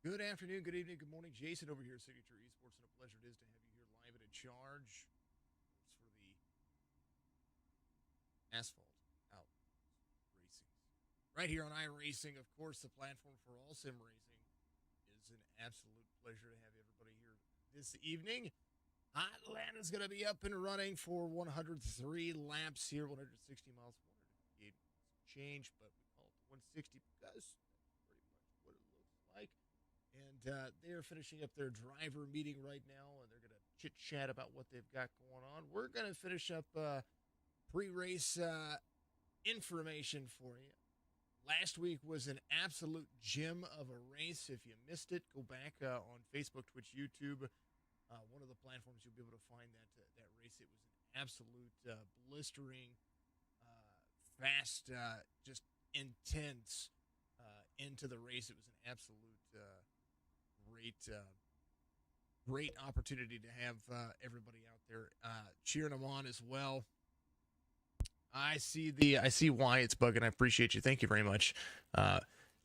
Good afternoon, good evening, good morning. Jason over here at Signature Esports, and a pleasure it is to have you here live and in charge for the Asphalt Outlaws Racing. Right here on iRacing, of course, the platform for all sim racing. It is an absolute pleasure to have everybody here this evening. Atlanta's going to be up and running for 103 laps here, 160 miles, 158 change, but we call it the 160 because that's pretty much what it looks like. And they're finishing up their driver meeting right now, and they're going to chit-chat about what they've got going on. We're going to finish up pre-race information for you. Last week was an absolute gem of a race. If you missed it, go back on Facebook, Twitch, YouTube. One of the platforms you'll be able to find that race. It was an absolute blistering, fast, just intense into the race. It was an absolute great opportunity to have everybody out there cheering them on as well. I see why it's bugging. I appreciate you. Thank you very much.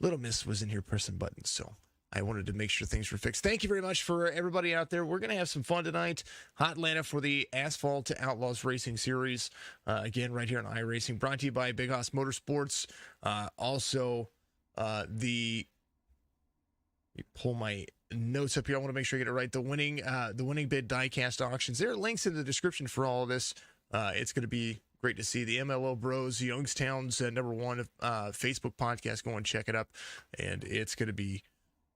Little Miss was in here pressing buttons, so I wanted to make sure things were fixed. Thank you very much for everybody out there. We're going to have some fun tonight. Hotlanta for the Asphalt Outlaws Racing Series. Again, right here on iRacing, brought to you by Big Hoss Motorsports. Also, let me pull my notes up here. I want to make sure I get it right. The winning bid diecast auctions. There are links in the description for all of this. It's going to be great to see the MLO Bros, Youngstown's #1 Facebook podcast. Go and check it up, and it's going to be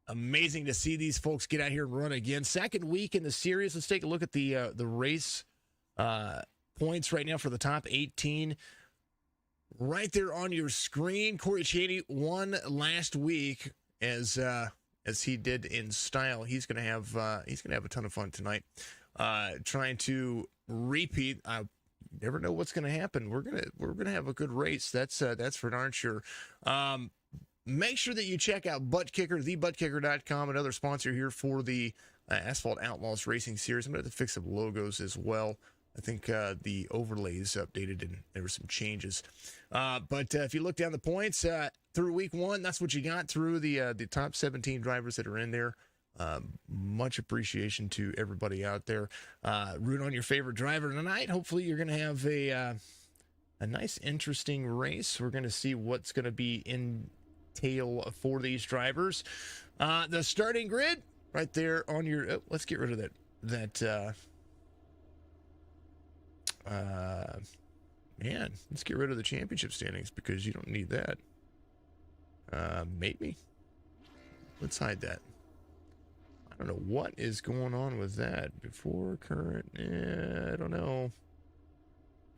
amazing to see these folks get out here and run again. Second week in the series. Let's take a look at the race points right now for the top 18. Right there on your screen, Corey Chaney won last week as he did in style. He's gonna have a ton of fun tonight, trying to repeat. I never know what's gonna happen. We're gonna have a good race. That's for darn sure. Make sure that you check out ButtKicker, thebuttkicker.com, another sponsor here for the Asphalt Outlaws Racing Series. I'm going to have to fix some logos as well. I think the overlays updated and there were some changes. But if you look down the points through week one, that's what you got through the top 17 drivers that are in there. Much appreciation to everybody out there. Root on your favorite driver tonight. Hopefully you're going to have a nice, interesting race. We're going to see what's going to be in tail for these drivers. The starting grid right there on your let's get rid of man, let's get rid of the championship standings because you don't need that. Maybe let's hide that. I don't know what is going on with that. Before current, I don't know.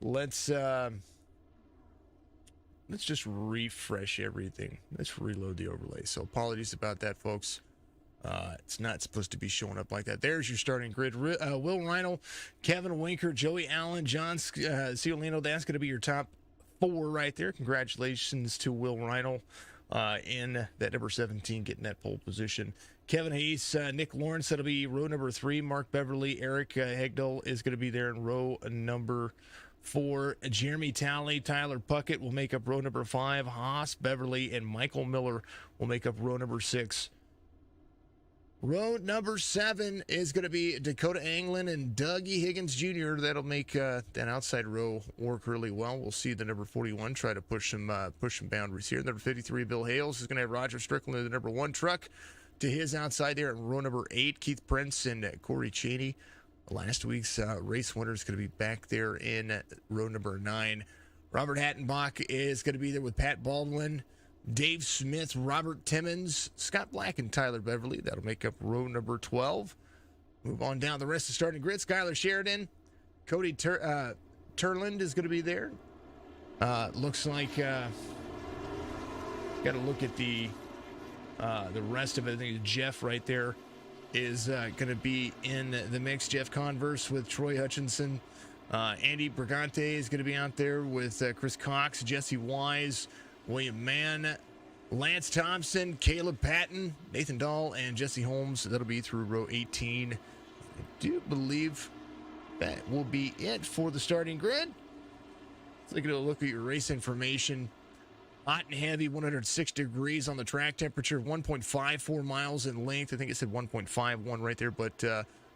Let's just refresh everything. Let's reload the overlay. So apologies about that, folks. It's not supposed to be showing up like that. There's your starting grid. Will Reinl, Kevin Winker, Joey Allen, John Ciolino. That's going to be your top 4 right there. Congratulations to Will Reinl in that number 17, getting that pole position. Kevin Hayes, Nick Lawrence, that'll be row number 3. Mark Beverly, Eric Hegdahl is going to be there in row number 4. Jeremy Talley, Tyler Puckett will make up row number 5. Haas, Beverly, and Michael Miller will make up row number 6. Row number 7 is going to be Dakota Anglin and Dougie Higgins Jr. That'll make that outside row work really well. We'll see the number 41 try to push some boundaries here. Number 53, Bill Hales, is going to have Roger Strickland in the number 1 truck to his outside there. In row number 8, Keith Prince and Corey Chaney. Last week's race winner is going to be back there in row number 9. Robert Hattenbach is going to be there with Pat Baldwin, Dave Smith, Robert Timmons, Scott Black, and Tyler Beverly. That'll make up row number 12. Move on down the rest of the starting grid. Skylar Sheridan, Cody Turland is going to be there. Looks like got to look at the rest of it. I think Jeff right there is going to be in the mix. Jeff Converse with Troy Hutchinson. Andy Brigante is going to be out there with Chris Cox, Jesse Wise, William Mann, Lance Thompson, Caleb Patton, Nathan Dahl, and Jesse Holmes. That'll be through row 18. I do believe that will be it for the starting grid. Let's take a look at your race information. Hot and heavy, 106 degrees on the track temperature, 1.54 miles in length. I think it said 1.51 right there, but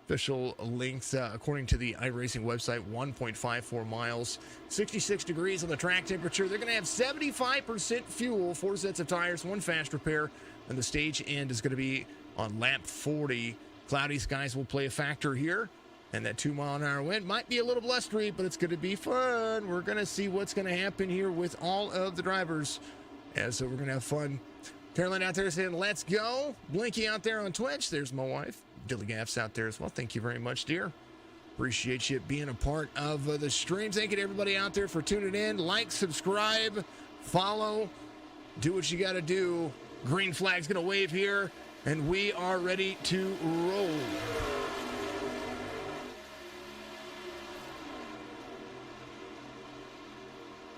official length, according to the iRacing website, 1.54 miles. 66 degrees on the track temperature. They're going to have 75% fuel, 4 sets of tires, 1 fast repair, and the stage end is going to be on lap 40. Cloudy skies will play a factor here. And that 2-mile-an-hour wind might be a little blustery, but it's going to be fun. We're going to see what's going to happen here with all of the drivers. Yeah, so we're going to have fun. Caroline out there saying, let's go. Blinky out there on Twitch. There's my wife. Dilly Gaff's out there as well. Thank you very much, dear. Appreciate you being a part of the stream. Thank you to everybody out there for tuning in. Like, subscribe, follow. Do what you got to do. Green flag's going to wave here, and we are ready to roll.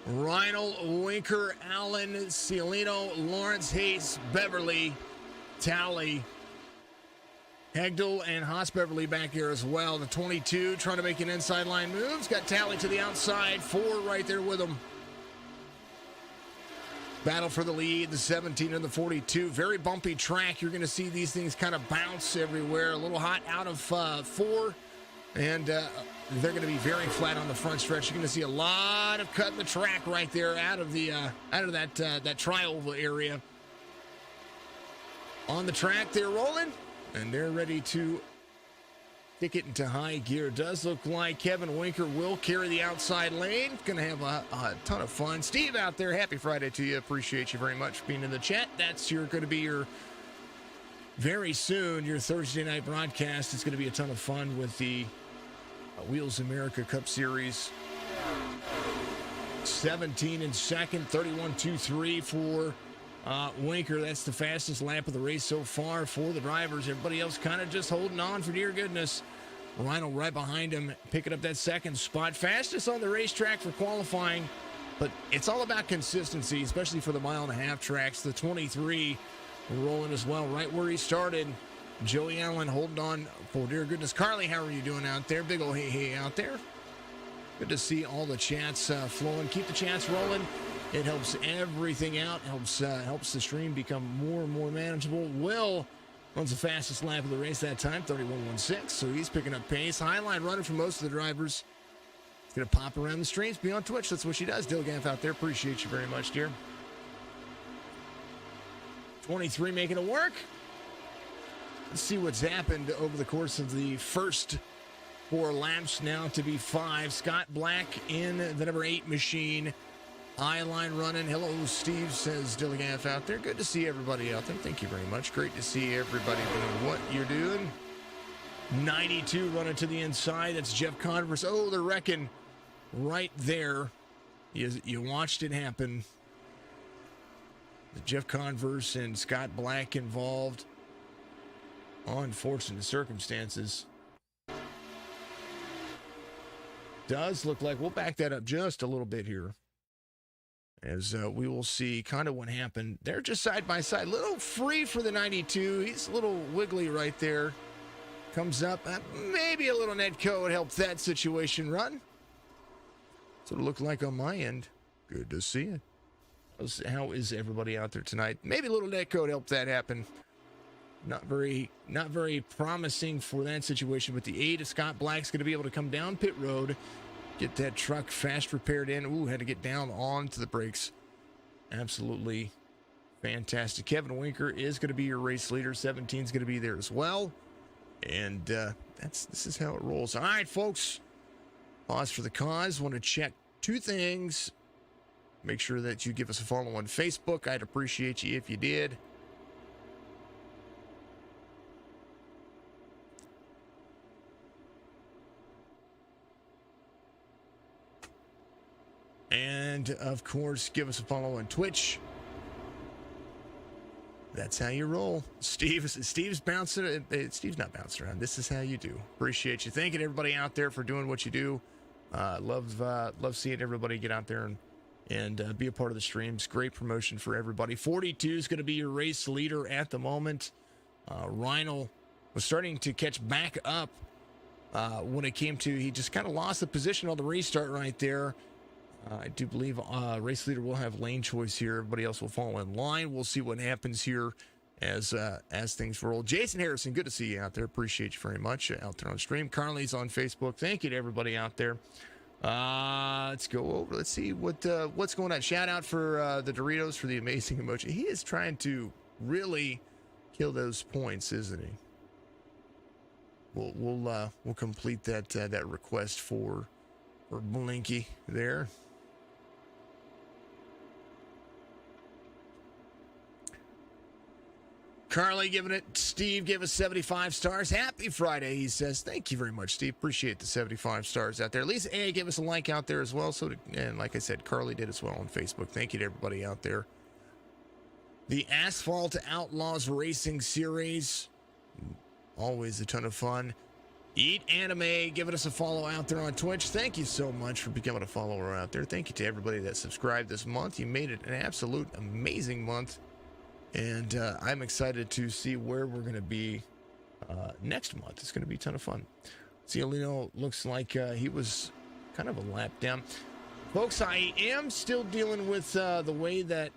Reinl, Winker, Allen, Cialino, Lawrence, Hayes, Beverly, Talley, Hegdel, and Haas Beverly back here as well. The 22 trying to make an inside line moves. Got Talley to the outside. 4 right there with him. Battle for the lead. The 17 and the 42. Very bumpy track. You're going to see these things kind of bounce everywhere. A little hot out of 4. And they're going to be very flat on the front stretch. You're going to see a lot of cutting the track right there out of that tri-oval area. On the track, they're rolling, and they're ready to kick it into high gear. Does look like Kevin Winker will carry the outside lane. Going to have a ton of fun. Steve out there, happy Friday to you. Appreciate you very much for being in the chat. That's going to be your very soon your Thursday night broadcast. It's going to be a ton of fun with the Wheels America Cup Series. 17 in second, 31.23 for Winker. That's the fastest lap of the race so far for the drivers. Everybody else kind of just holding on for dear goodness. Rhino right behind him, picking up that second spot. Fastest on the racetrack for qualifying, but it's all about consistency, especially for the 1.5-mile tracks. The 23 rolling as well, right where he started. Joey Allen holding on for dear goodness. Carly, how are you doing out there? Big ol' hey out there. Good to see all the chats flowing. Keep the chats rolling. It helps everything out. Helps the stream become more and more manageable. Will runs the fastest lap of the race that time, 31.16. So he's picking up pace. Highline running for most of the drivers. He's going to pop around the streams, be on Twitch. That's what she does. Dilgaff out there. Appreciate you very much, dear. 23 making it work. Let's see what's happened over the course of the first 4 laps. Now to be 5. Scott Black in the number 8 machine. I-line running. Hello, Steve, says Dilligaff out there. Good to see everybody out there. Thank you very much. Great to see everybody doing what you're doing. 92 running to the inside. That's Jeff Converse. Oh, they're wrecking right there. You watched it happen. Jeff Converse and Scott Black involved. Unfortunate circumstances. Does look like we'll back that up just a little bit here, as we will see kind of what happened. They're just side by side. Little free for the 92. He's a little wiggly right there. Comes up. Maybe a little net code helped that situation run. That's what it looked like on my end. Good to see it. How is everybody out there tonight? Maybe a little net code helped that happen. Not very promising for that situation, but the 8 of Scott Black's going to be able to come down pit road, get that truck fast repaired in. Ooh, had to get down onto the brakes. Absolutely fantastic. Kevin Winker is going to be your race leader. 17 is going to be there as well. And this is how it rolls. All right, folks. Pause for the cause. Want to check 2 things. Make sure that you give us a follow on Facebook. I'd appreciate you if you did. And, of course, give us a follow on Twitch. That's how you roll. Steve's bouncing. Steve's not bouncing around. This is how you do. Appreciate you. Thanking everybody out there for doing what you do. Love seeing everybody get out there and be a part of the streams. Great promotion for everybody. 42 is going to be your race leader at the moment. Rhino was starting to catch back up when it came to, he just kind of lost the position on the restart right there. I do believe race leader will have lane choice here. Everybody else will fall in line. We'll see what happens here as things roll. Jason Harrison, good to see you out there. Appreciate you very much out there on stream. Carly's on Facebook. Thank you to everybody out there. Let's go over. Let's see what's going on. Shout out for the Doritos for the amazing emoji. He is trying to really kill those points, isn't he? We'll complete that request for Blinky there. Carly giving it. Steve gave us 75 stars. Happy Friday, he says. Thank you very much, Steve. Appreciate the 75 stars out there. Lisa A gave us a like out there as well. And like I said, Carly did as well on Facebook. Thank you to everybody out there. The Asphalt Outlaws Racing Series. Always a ton of fun. Eat Anime, giving us a follow out there on Twitch. Thank you so much for becoming a follower out there. Thank you to everybody that subscribed this month. You made it an absolute amazing month. And I'm excited to see where we're going to be next month. It's going to be a ton of fun. Ciolino looks like he was kind of a lap down. Folks, I am still dealing with the way that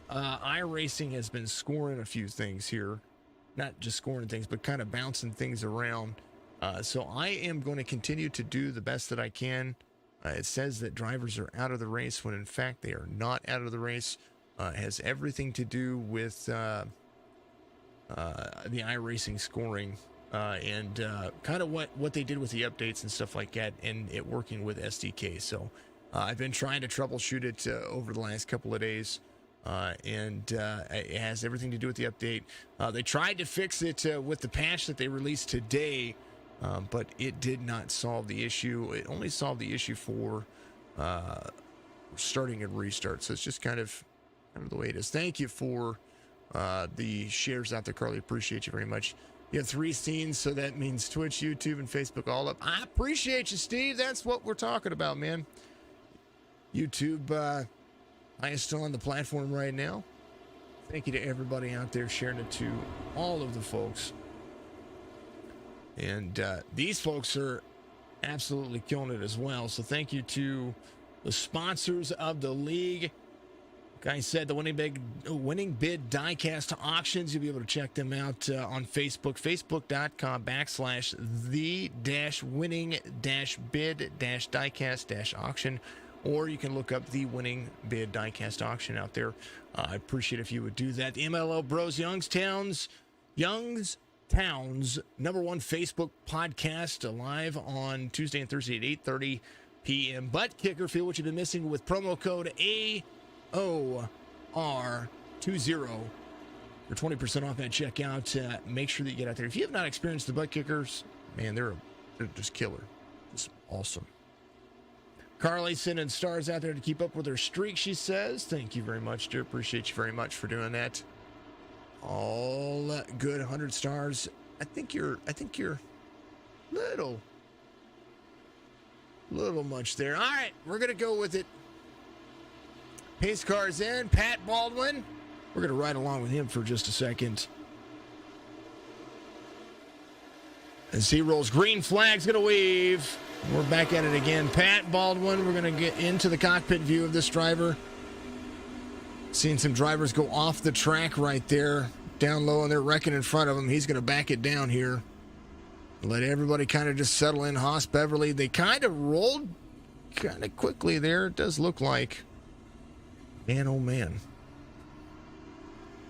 iRacing has been scoring a few things here. Not just scoring things, but kind of bouncing things around. So I am going to continue to do the best that I can. It says that drivers are out of the race when in fact they are not out of the race. It has everything to do with the iRacing scoring and kind of what they did with the updates and stuff like that, and it working with SDK. So I've been trying to troubleshoot it over the last couple of days, and it has everything to do with the update. They tried to fix it with the patch that they released today, but it did not solve the issue. It only solved the issue for starting and restart. So it's just kind of the way it is. Thank you for the shares out there, Carly. Appreciate you very much. You have 3 scenes, so that means Twitch, YouTube, and Facebook all up. I appreciate you, Steve. That's what we're talking about, man. YouTube, I am still on the platform right now. Thank you to everybody out there sharing it to all of the folks. And these folks are absolutely killing it as well. So thank you to the sponsors of the league. Like I said, the winning bid diecast auctions, you'll be able to check them out on Facebook, facebook.com/the-winning-bid-diecast-auction, or you can look up the winning bid diecast auction out there. I appreciate if you would do that. The MLO Bros Youngstown's #1 Facebook podcast live on Tuesday and Thursday at 8:30 p.m. Butt Kicker, feel what you've been missing with promo code AOR20 for 20% off at checkout. Make sure that you get out there. If you have not experienced the Butt Kickers, man, they're just killer. Just awesome. Carly sending stars out there to keep up with her streak, she says. Thank you very much, dear. Appreciate you very much for doing that. All good, 100 stars. I think you're little much there. All right, we're gonna go with it. Pace car's in. Pat Baldwin. We're gonna ride along with him for just a second. As he rolls, green flag's gonna wave. We're back at it again. Pat Baldwin. We're gonna get into the cockpit view of this driver. Seeing some drivers go off the track right there, down low, and they're wrecking in front of him. He's going to back it down here. Let everybody kind of just settle in. Haas Beverly, they kind of rolled kind of quickly there. It does look like. Man, oh man.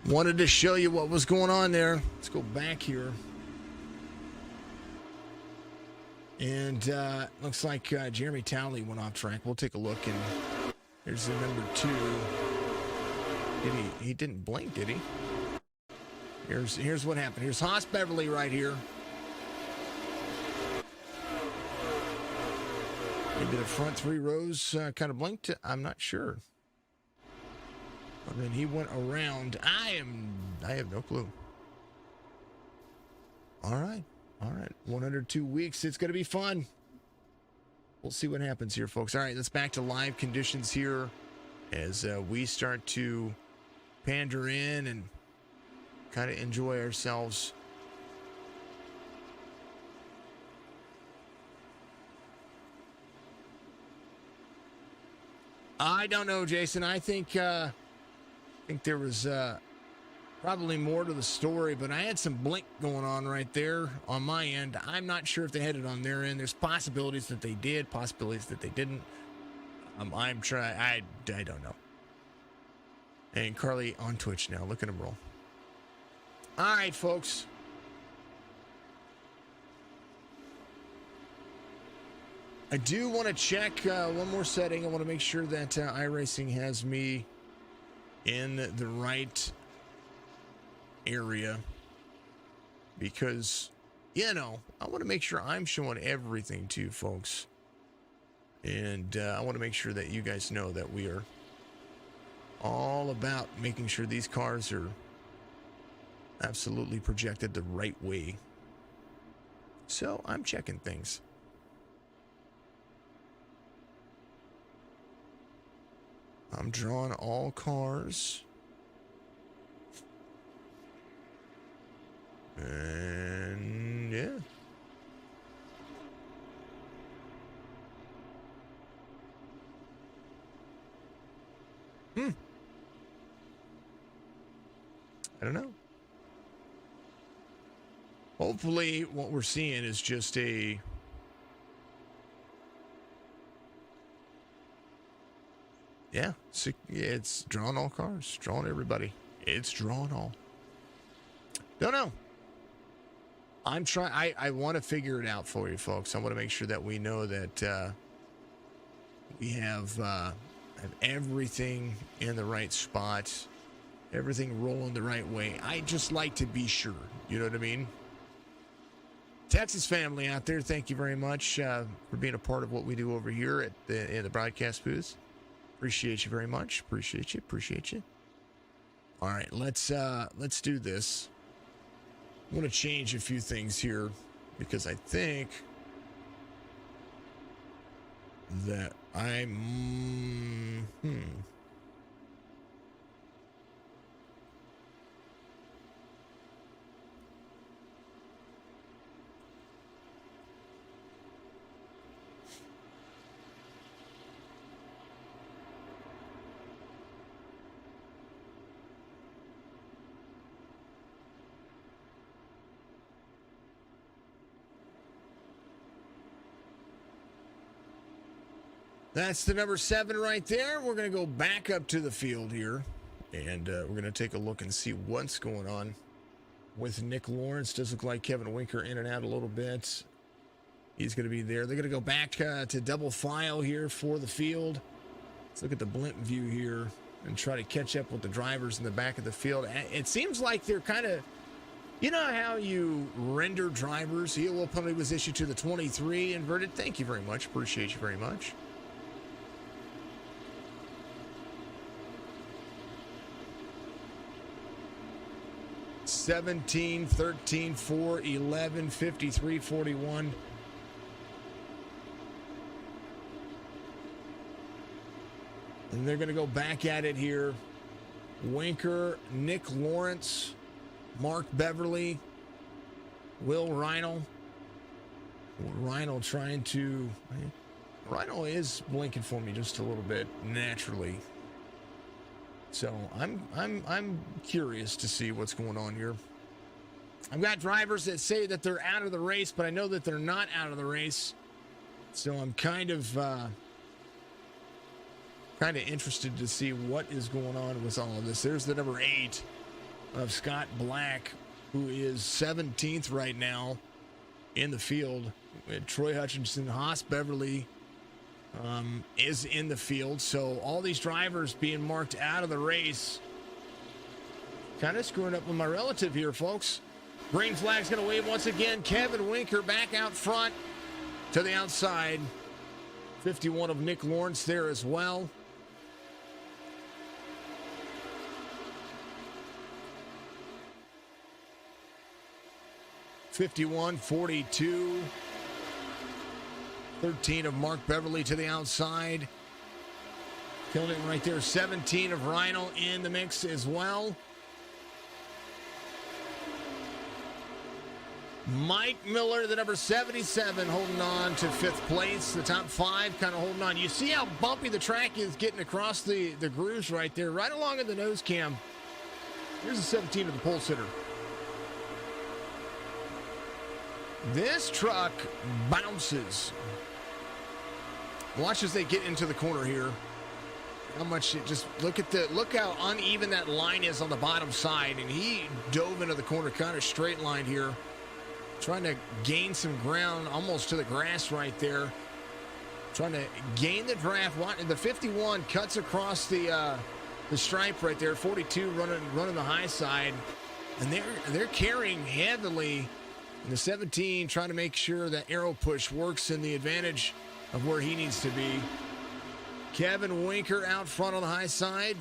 Wanted to show you what was going on there. Let's go back here. And looks like Jeremy Towley went off track. We'll take a look, and here's the number 2. He didn't blink, did he? Here's what happened. Here's Haas Beverly right here. Maybe the front 3 rows kind of blinked. I'm not sure. And then he went around. I have no clue. All right. 102 weeks. It's going to be fun. We'll see what happens here, folks. All right, let's back to live conditions here as we start to pander in and kind of enjoy ourselves. I don't know, Jason. I think there was probably more to the story, but I had some blink going on right there on my end. I'm not sure if they had it on their end. There's possibilities that they did, possibilities that they didn't. I'm trying. I don't know. And Carly on Twitch now. Look at him roll. All right, folks. I do want to check one more setting. I want to make sure that iRacing has me in the right area because, I want to make sure I'm showing everything to you folks. And I want to make sure that you guys know that we are all about making sure these cars are absolutely projected the right way. So I'm checking things. I'm drawing all cars. And yeah. I don't know. Hopefully what we're seeing is just a it's drawing all cars, drawing everybody. It's drawing all. Don't know. I'm trying. I want to figure it out for you folks. I want to make sure that we know that we have everything in the right spot, everything rolling the right way. I just like to be sure. You know what I mean? Texas family out there, thank you very much for being a part of what we do over here in the broadcast booth. Appreciate you very much. Appreciate you. All right, let's do this. I want to change a few things here because I think that I'm That's the number 7 right there. We're going to go back up to the field here, and we're going to take a look and see what's going on with Nick Lawrence. Does look like Kevin Winker in and out a little bit. He's going to be there. They're going to go back to double file here for the field. Let's look at the blimp view here and try to catch up with the drivers in the back of the field. It seems like they're kind of, you know how you render drivers? The EOL penalty was issued to the 23 inverted. Thank you very much. Appreciate you very much. $17, $13, $4, $11, $53, $41. And they're going to go back at it here. Winker, Nick Lawrence, Mark Beverly, Will Reinl. Reinl trying to... Reinl is blinking for me just a little bit, naturally. So I'm curious to see what's going on here. I've got drivers that say that they're out of the race, but I know that they're not out of the race. So I'm kind of interested to see what is going on with all of this. There's the number 8 of Scott Black, who is 17th right now in the field. Troy Hutchinson, Haas Beverly is in the field. So all these drivers being marked out of the race. Kind of screwing up with my relative here, folks. Green flag's going to wave once again. Kevin Winker back out front to the outside. 51 of Nick Lawrence there as well. $51, $42. 13 of Mark Beverly to the outside. Killing it right there. 17 of Reinl in the mix as well. Mike Miller, the number 77, holding on to 5th place. The top 5 kind of holding on. You see how bumpy the track is getting across the grooves right there, right along in the nose cam. Here's the 17 of the pole sitter. This truck bounces. Watch as they get into the corner here. How much it just look how uneven that line is on the bottom side, and he dove into the corner kind of straight line here, trying to gain some ground almost to the grass right there, trying to gain the draft. The 51 cuts across the stripe right there. 42 running the high side, and they're carrying heavily. And the 17 trying to make sure that arrow push works in the advantage of where he needs to be. Kevin Winker out front on the high side.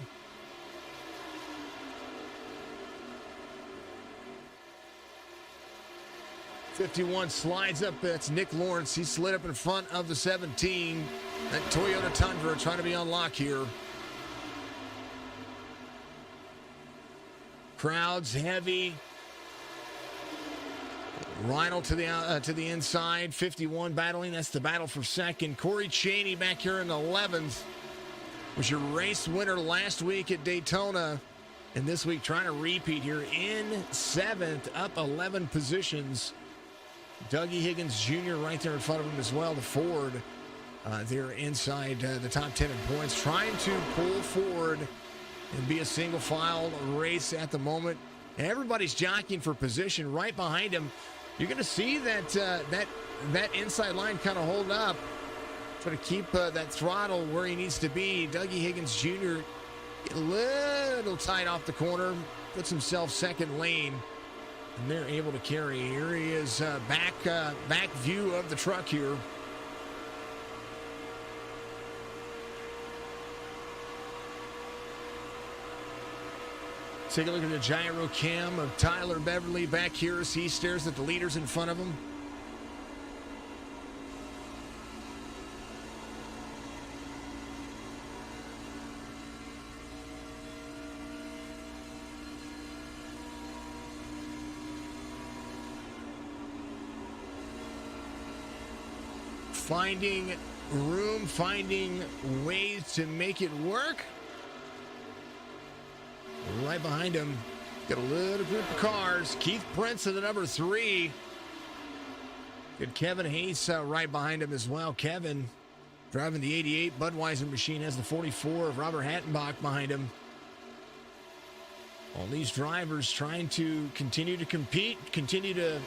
'51 slides up. That's Nick Lawrence. He slid up in front of the 17. That Toyota Tundra trying to be on lock here. Crowds heavy. Reinl to the inside. 51 battling. That's the battle for second. Corey Chaney back here in 11th. Was your race winner last week at Daytona. And this week trying to repeat here in 7th. Up 11 positions. Dougie Higgins Jr. right there in front of him as well. The Ford there inside the top 10 in points. Trying to pull forward and be a single file race at the moment. Everybody's jockeying for position right behind him. You're going to see that that inside line kind of hold up. Try to keep that throttle where he needs to be. Dougie Higgins Jr. get a little tight off the corner. Puts himself second lane. And they're able to carry. Here he is, back view of the truck here. Take a look at the gyro cam of Tyler Beverly back here as he stares at the leaders in front of him. Finding room, finding ways to make it work. Right behind him, got a little group of cars. Keith Prince at the number 3. Good Kevin Hayes right behind him as well. Kevin driving the 88 Budweiser machine, has the 44 of Robert Hattenbach behind him. All these drivers trying to continue to compete, continue to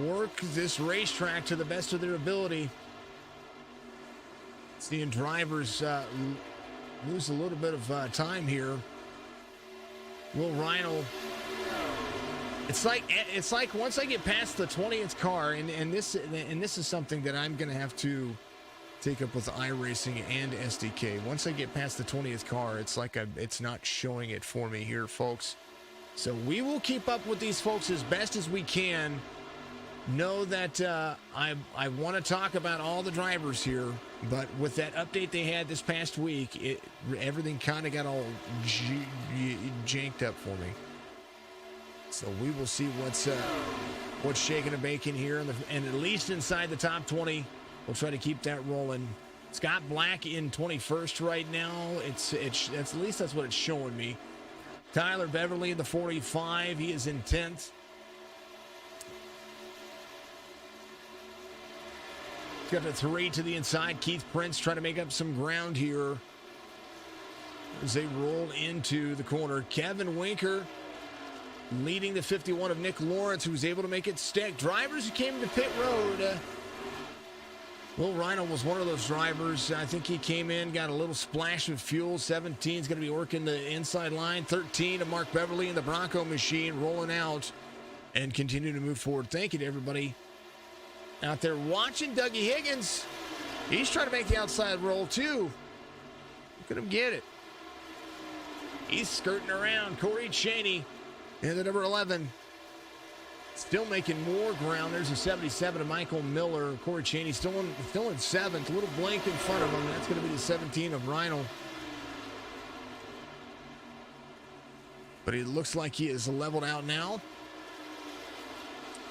work this racetrack to the best of their ability. Seeing drivers lose a little bit of time here. Will Reinl. It's like once I get past the 20th car, and this is something that I'm gonna have to take up with iRacing and SDK. Once I get past the 20th car, it's like it's not showing it for me here, folks. So we will keep up with these folks as best as we can. Know that I want to talk about all the drivers here, but with that update they had this past week, everything kind of got all janked up for me. So we will see what's shaking and baking here, and at least inside the top 20, we'll try to keep that rolling. Scott Black in 21st right now. It's at least that's what it's showing me. Tyler Beverly in the 45. He is in 10th. Got the 3 to the inside. Keith Prince trying to make up some ground here as they roll into the corner. Kevin Winker leading the 51 of Nick Lawrence, who was able to make it stick. Drivers who came to pit road. Will Reinl was one of those drivers. I think he came in, got a little splash of fuel. 17 is going to be working the inside line. 13 of Mark Beverly in the Bronco machine, rolling out and continue to move forward. Thank you to everybody out there watching. Dougie Higgins, he's trying to make the outside roll too. Look at him get it. He's skirting around. Corey Chaney in the number 11. Still making more ground. There's a 77 of Michael Miller. Corey Chaney still in 7th. A little blank in front of him. That's going to be the 17 of Reinl. But it looks like he is leveled out now.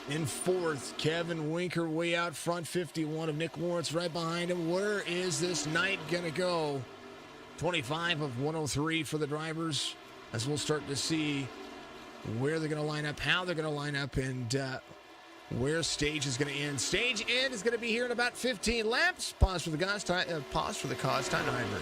In fourth, Kevin Winker way out front, 51 of Nick Lawrence right behind him. Where is this night going to go? 25 of 103 for the drivers, as we'll start to see where they're going to line up, how they're going to line up, and where stage is going to end. Stage end is going to be here in about 15 laps. Pause for the cause. Time to hydrate.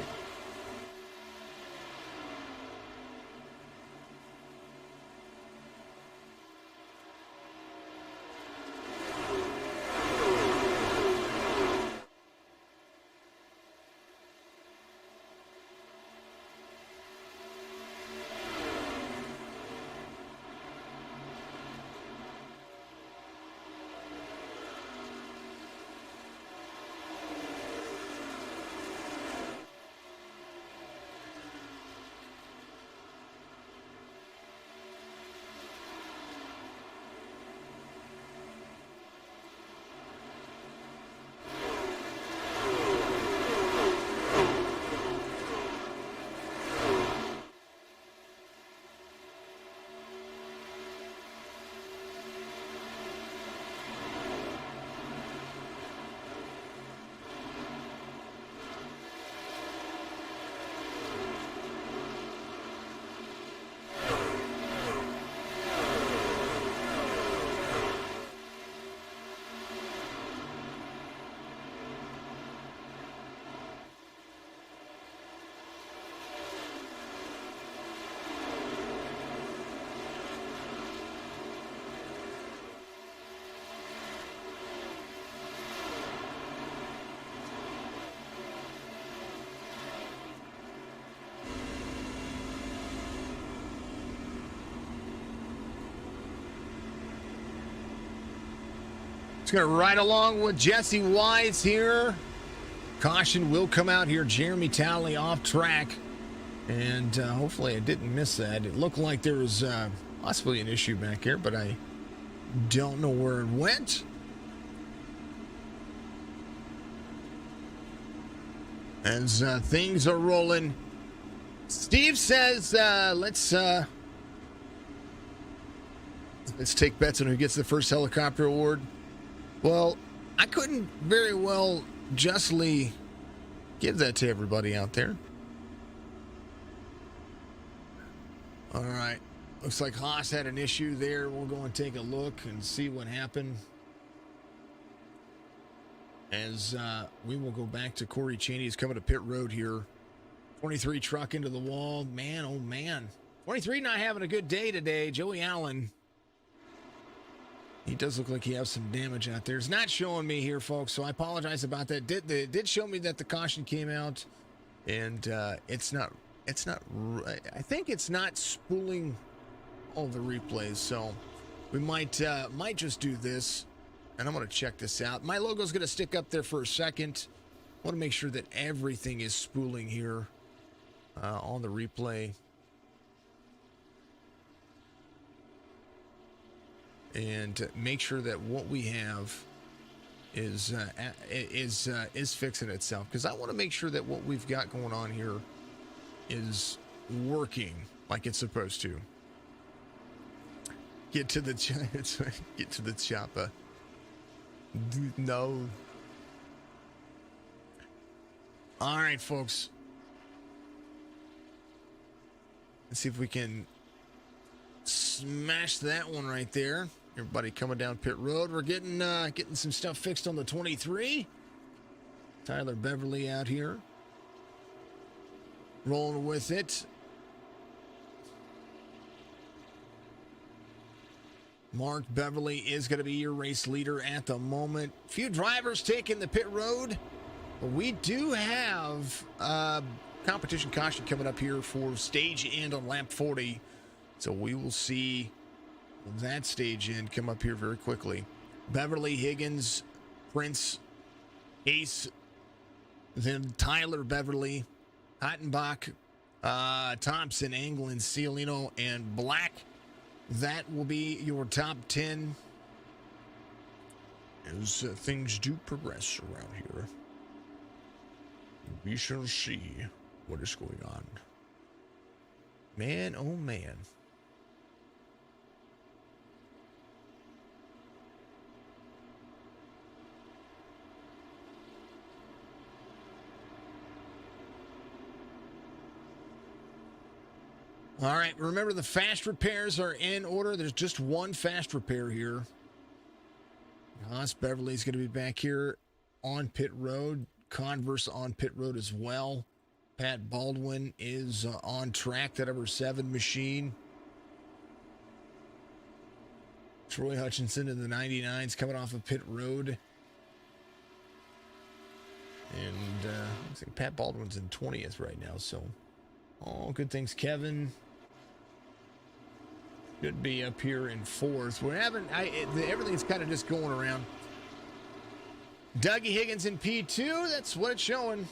Going to ride along with Jesse Wise here. Caution will come out here. Jeremy Talley off track. And hopefully I didn't miss that. It looked like there was possibly an issue back here, but I don't know where it went. As things are rolling, Steve says, let's take bets on who gets the first helicopter award. Well, I couldn't very well justly give that to everybody out there. All right. Looks like Haas had an issue there. We'll go and take a look and see what happened. As we will go back to Corey Chaney. He's coming to pit road here. 23 truck into the wall. Man, oh man. 23 not having a good day today. Joey Allen. He does look like he has some damage out there. It's not showing me here, folks, so I apologize about that. It did show me that the caution came out, and it's not. I think it's not spooling all the replays, so we might just do this, and I'm going to check this out. My logo's going to stick up there for a second. I want to make sure that everything is spooling here on the replay. And make sure that what we have is fixing itself, because I want to make sure that what we've got going on here is working like it's supposed to. Get to the chopper. No. All right, folks. Let's see if we can smash that one right there. Everybody coming down pit road. We're getting some stuff fixed on the 23. Tyler Beverly out here. Rolling with it. Mark Beverly is going to be your race leader at the moment. Few drivers taking the pit road. But we do have competition caution coming up here for stage end on lap 40. So we will see that stage end come up here very quickly. Beverly, Higgins, Prince, Ace, then Tyler Beverly, Hattenbach, Thompson, Anglin, Cialino, and Black. That will be your top 10 as things do progress around here. We shall see what is going on. Man, oh man. All right, remember the fast repairs are in order. There's just one fast repair here. Haas Beverly's going to be back here on pit road. Converse on pit road as well. Pat Baldwin is on track, that number 7 machine. Troy Hutchinson in the 99s coming off of pit road. And looks like Pat Baldwin's in 20th right now, so all good things. Kevin should be up here in 4th. We're having everything's kind of just going around. Dougie Higgins in P2. That's what it's showing.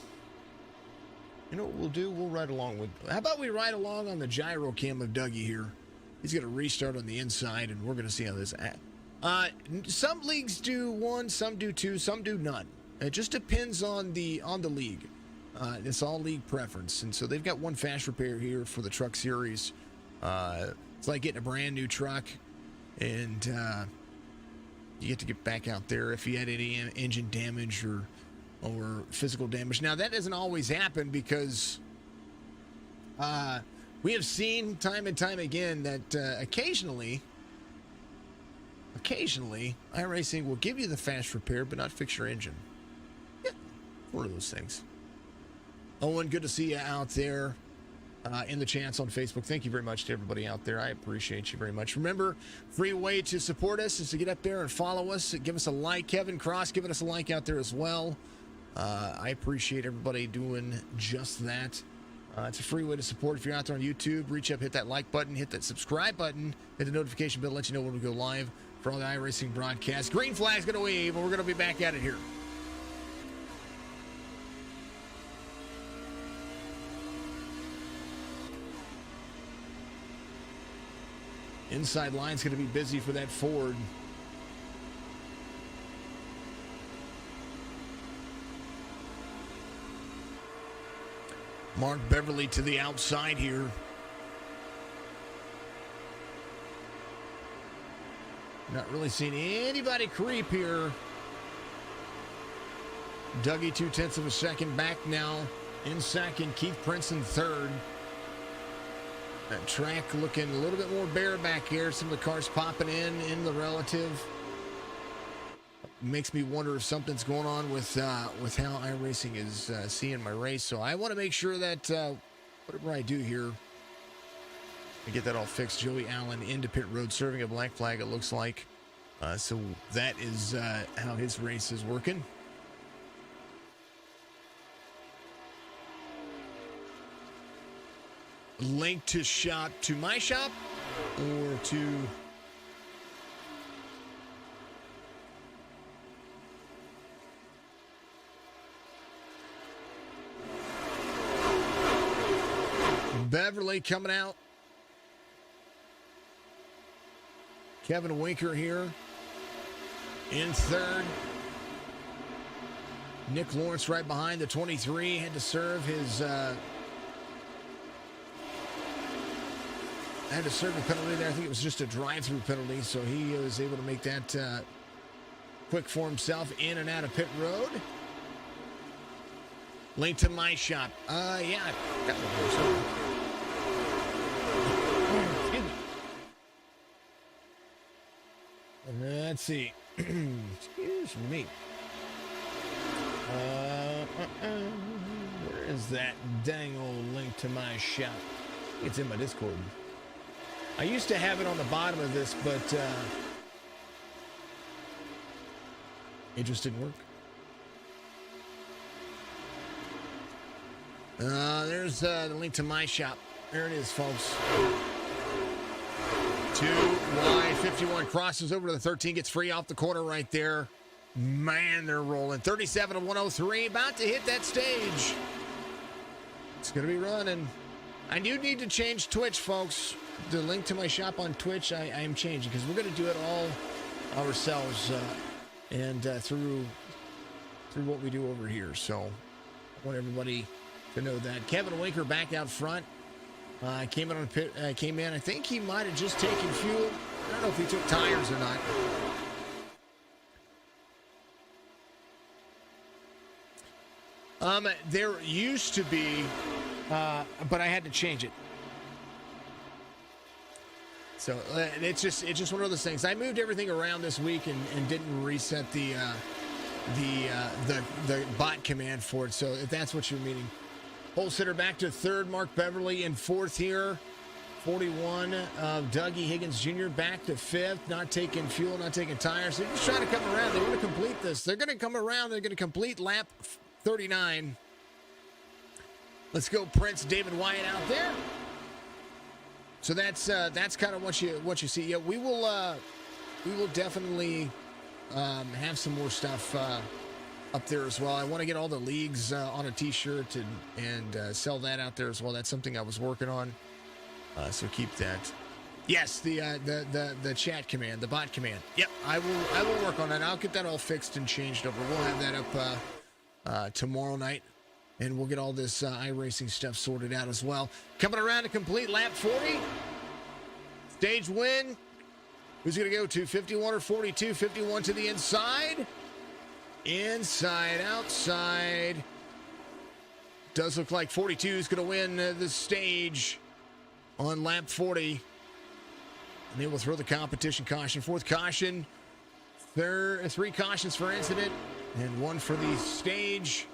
You know what we'll do? We'll ride along with. How about we ride along on the gyro cam of Dougie here? He's going to restart on the inside, and we're going to see how this. Some leagues do 1, some do 2, some do none. It just depends on the league. It's all league preference, and so they've got one fast repair here for the truck series. It's like getting a brand new truck, and you get to get back out there if you had any engine damage or physical damage. Now that doesn't always happen because we have seen time and time again that occasionally iRacing will give you the fast repair but not fix your engine. Yeah, one of those things. Owen, good to see you out there in the chats on Facebook. Thank you very much to everybody out there. I appreciate you very much. Remember, free way to support us is to get up there and follow us. Give us a like. Kevin Cross giving us a like out there as well. I appreciate everybody doing just that. It's a free way to support. If you're out there on YouTube, reach up, hit that like button, hit that subscribe button, hit the notification bell, let you know when we go live for all the iRacing broadcasts. Green flag's going to wave, and we're going to be back at it here. Inside line's going to be busy for that Ford. Mark Beverly to the outside here. Not really seeing anybody creep here. Dougie 0.2 of a second back now in second. Keith Princeton third. That track looking a little bit more bare back here. Some of the cars popping in the relative. Makes me wonder if something's going on with how iRacing is seeing my race. So I want to make sure that whatever I do here, I get that all fixed. Joey Allen into pit road, serving a black flag, it looks like. So that is how his race is working. Link to shop to my shop or to Beverly coming out. Kevin Winker here in third. Nick Lawrence right behind the 23. Had to serve his had to serve a penalty there. I think it was just a drive-through penalty, so he was able to make that quick for himself in and out of pit road. Link to my shop. Yeah, I've got one. Excuse me. Let's see. Excuse me. Where is that dang old link to my shop? It's in my Discord. I used to have it on the bottom of this, but it just didn't work. There's the link to my shop. There it is, folks. 2 wide, 51 crosses over to the 13, gets free off the corner right there. Man, they're rolling. 37 of 103, about to hit that stage. It's going to be running. I do need to change Twitch, folks. The link to my shop on Twitch, I am changing because we're going to do it all ourselves and through what we do over here. So I want everybody to know that. Kevin Winker back out front. Came in on pit. Came in. I think he might have just taken fuel. I don't know if he took tires or not. There used to be, but I had to change it. So it's just one of those things. I moved everything around this week and didn't reset the bot command for it. So if that's what you're meaning, pole sitter back to third. Mark Beverly in fourth here. 41 of Dougie Higgins Jr. back to fifth. Not taking fuel, not taking tires. They're just trying to come around. They want to complete this. They're going to come around. They're going to complete lap 39. Let's go, Prince David Wyatt out there. So that's kind of what you see. Yeah, we will definitely have some more stuff up there as well. I want to get all the leagues on a T-shirt and sell that out there as well. That's something I was working on. So keep that. Yes, the chat command, the bot command. Yep, I will work on that. I'll get that all fixed and changed over. We'll have that up tomorrow night. And we'll get all this iRacing stuff sorted out as well. Coming around to complete lap 40. Stage win. Who's going to go to 51 or 42? 51 to the inside. Inside, outside. Does look like 42 is going to win the stage on lap 40. And they will throw the competition caution. Fourth caution. Three cautions for incident. And one for the stage.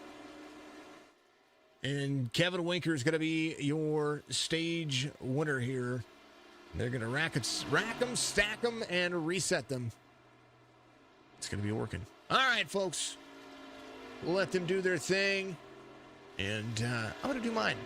And Kevin Winker is going to be your stage winner here. They're going to rack them, stack them, and reset them. It's going to be working. All right, folks. We'll let them do their thing. And I'm going to do mine.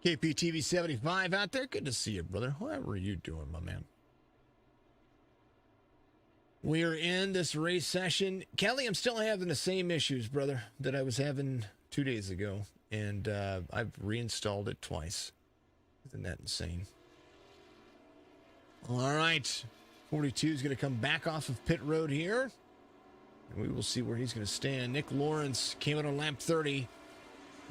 KPTV 75 out there. Good to see you, brother. How are you doing, my man? We are in this race session. Kelly, I'm still having the same issues, brother, that I was having 2 days ago. And I've reinstalled it twice. Isn't that insane? All right. 42 is going to come back off of pit road here. And we will see where he's going to stand. Nick Lawrence came out on lap 30.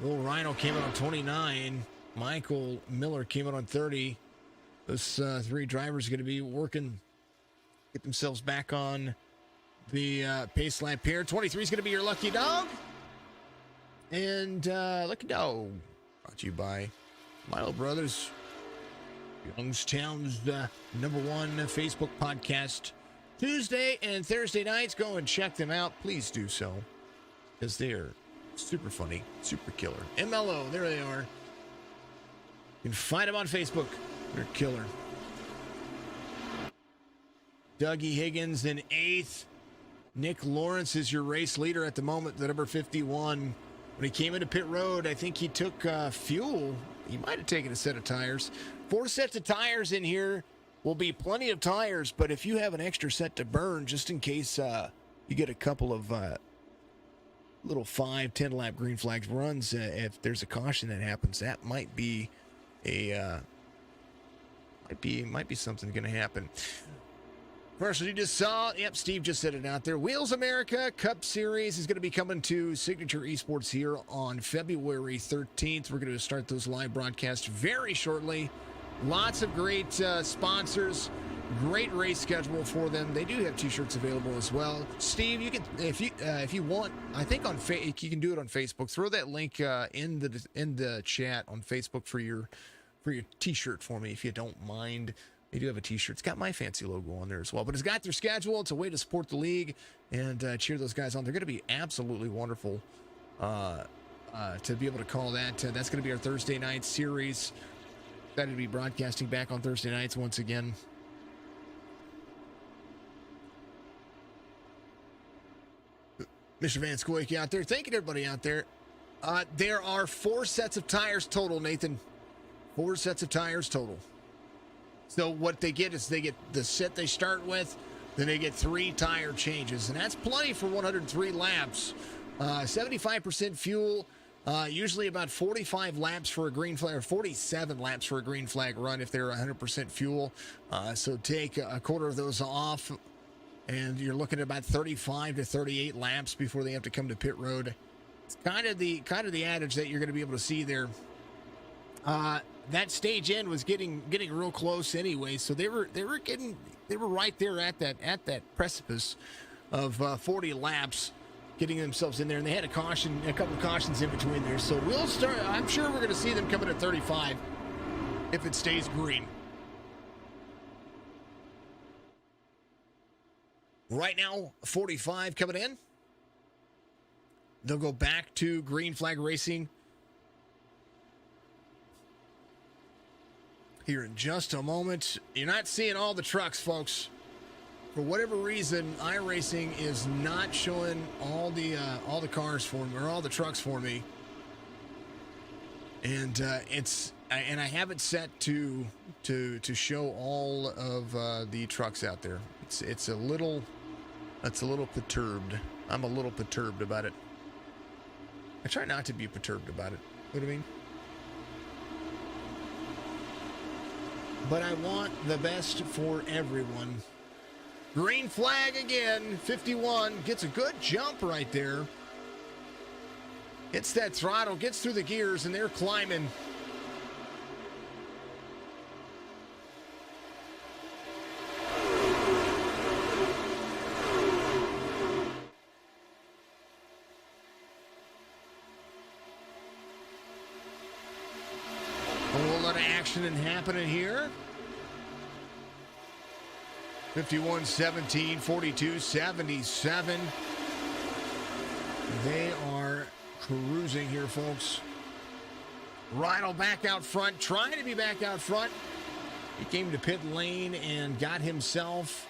Will Rhino came out on 29. Michael Miller came out on 30. Those three drivers are going to be working, get themselves back on the pace lap here. 23 is going to be your lucky dog. And lucky dog brought to you by Milo Brothers, Youngstown's #1 Facebook podcast. Tuesday and Thursday nights, go and check them out. Please do so, because they are super funny, super killer. MLO, there they are. You can find them on Facebook. They're killer. Dougie Higgins in 8th. Nick Lawrence is your race leader at the moment, the number 51. When he came into pit road, I think he took fuel. He might have taken a set of tires. 4 sets of tires in here will be plenty of tires, but if you have an extra set to burn, just in case you get a couple of little 5-10 lap green flags runs, if there's a caution that happens, that might be might be something going to happen. Commercial you just saw. Yep, Steve just said it out there. Wheels America Cup Series is going to be coming to Signature Esports here on February 13th. We're going to start those live broadcasts very shortly. Lots of great sponsors. Great race schedule for them. They do have t-shirts available as well. Steve, you can, if you want, I think you can do it on Facebook. Throw that link in the chat on Facebook for your t-shirt for me, if you don't mind. They do have a t-shirt. It's got my fancy logo on there as well. But it's got their schedule. It's a way to support the league and cheer those guys on. They're going to be absolutely wonderful to be able to call that. That's going to be our Thursday night series. Excited to be broadcasting back on Thursday nights once again. Mr. Van Scoyke out there. Thank you to everybody out there. There are 4 sets of tires total, Nathan. 4 sets of tires total. So what they get is they get the set they start with, then they get 3 tire changes, and that's plenty for 103 laps. 75% fuel, usually about 45 laps for a green flag, or 47 laps for a green flag run if they're 100% fuel. So take a quarter of those off, and you're looking at about 35 to 38 laps before they have to come to pit road. It's kind of the adage that you're going to be able to see there. That stage end was getting real close anyway, so they were right there at that precipice of 40 laps, getting themselves in there, and they had a couple of cautions in between there. So we'll start. I'm sure we're going to see them coming at 35 if it stays green. Right now, 45 coming in. They'll go back to green flag racing here in just a moment. You're not seeing all the trucks, folks. For whatever reason, iRacing is not showing all the cars for me, or all the trucks for me. And I have it set to show all of the trucks out there. It's a little perturbed. I'm a little perturbed about it. I try not to be perturbed about it. You know what I mean? But I want the best for everyone. Green flag again. 51 gets a good jump right there. Hits that throttle, gets through the gears, and they're climbing. A whole lot of action happening here. 51-17, 42-77. They are cruising here, folks. Rydell back out front, trying to be back out front. He came to pit lane and got himself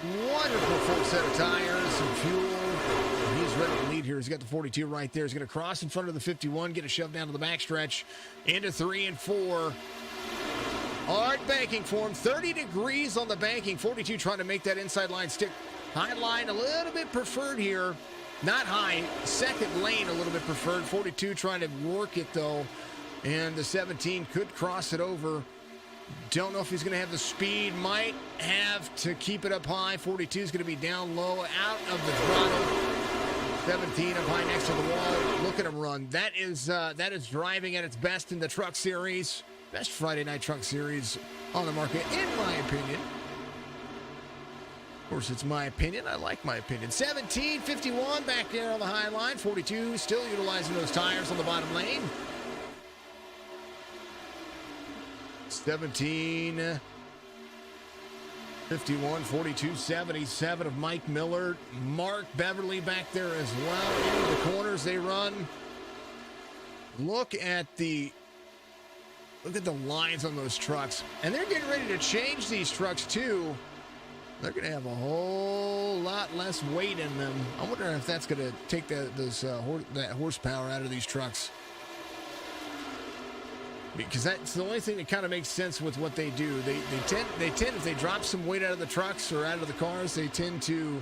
wonderful full set of tires, some fuel. And he's ready to lead here. He's got the 42 right there. He's going to cross in front of the 51, get a shove down to the backstretch, into 3 and 4. Hard banking for him. 30 degrees on the banking. 42 trying to make that inside line stick. High line a little bit preferred here. Not high. Second lane a little bit preferred. 42 trying to work it, though. And the 17 could cross it over. Don't know if he's going to have the speed. Might have to keep it up high. 42 is going to be down low, out of the throttle. 17 up high next to the wall. Look at him run. That is driving at its best in the truck series. Best Friday night truck series on the market, in my opinion. Of course, it's my opinion. I like my opinion. 17-51 back there on the high line. 42 still utilizing those tires on the bottom lane. 17-51, 42-77 of Mike Miller. Mark Beverly back there as well. Into the corners they run. Look at the lines on those trucks. And they're getting ready to change these trucks too. They're going to have a whole lot less weight in them. I wonder if that's going to take that horsepower out of these trucks. Because that's the only thing that kind of makes sense with what they do. They tend, if they drop some weight out of the trucks or out of the cars, they tend to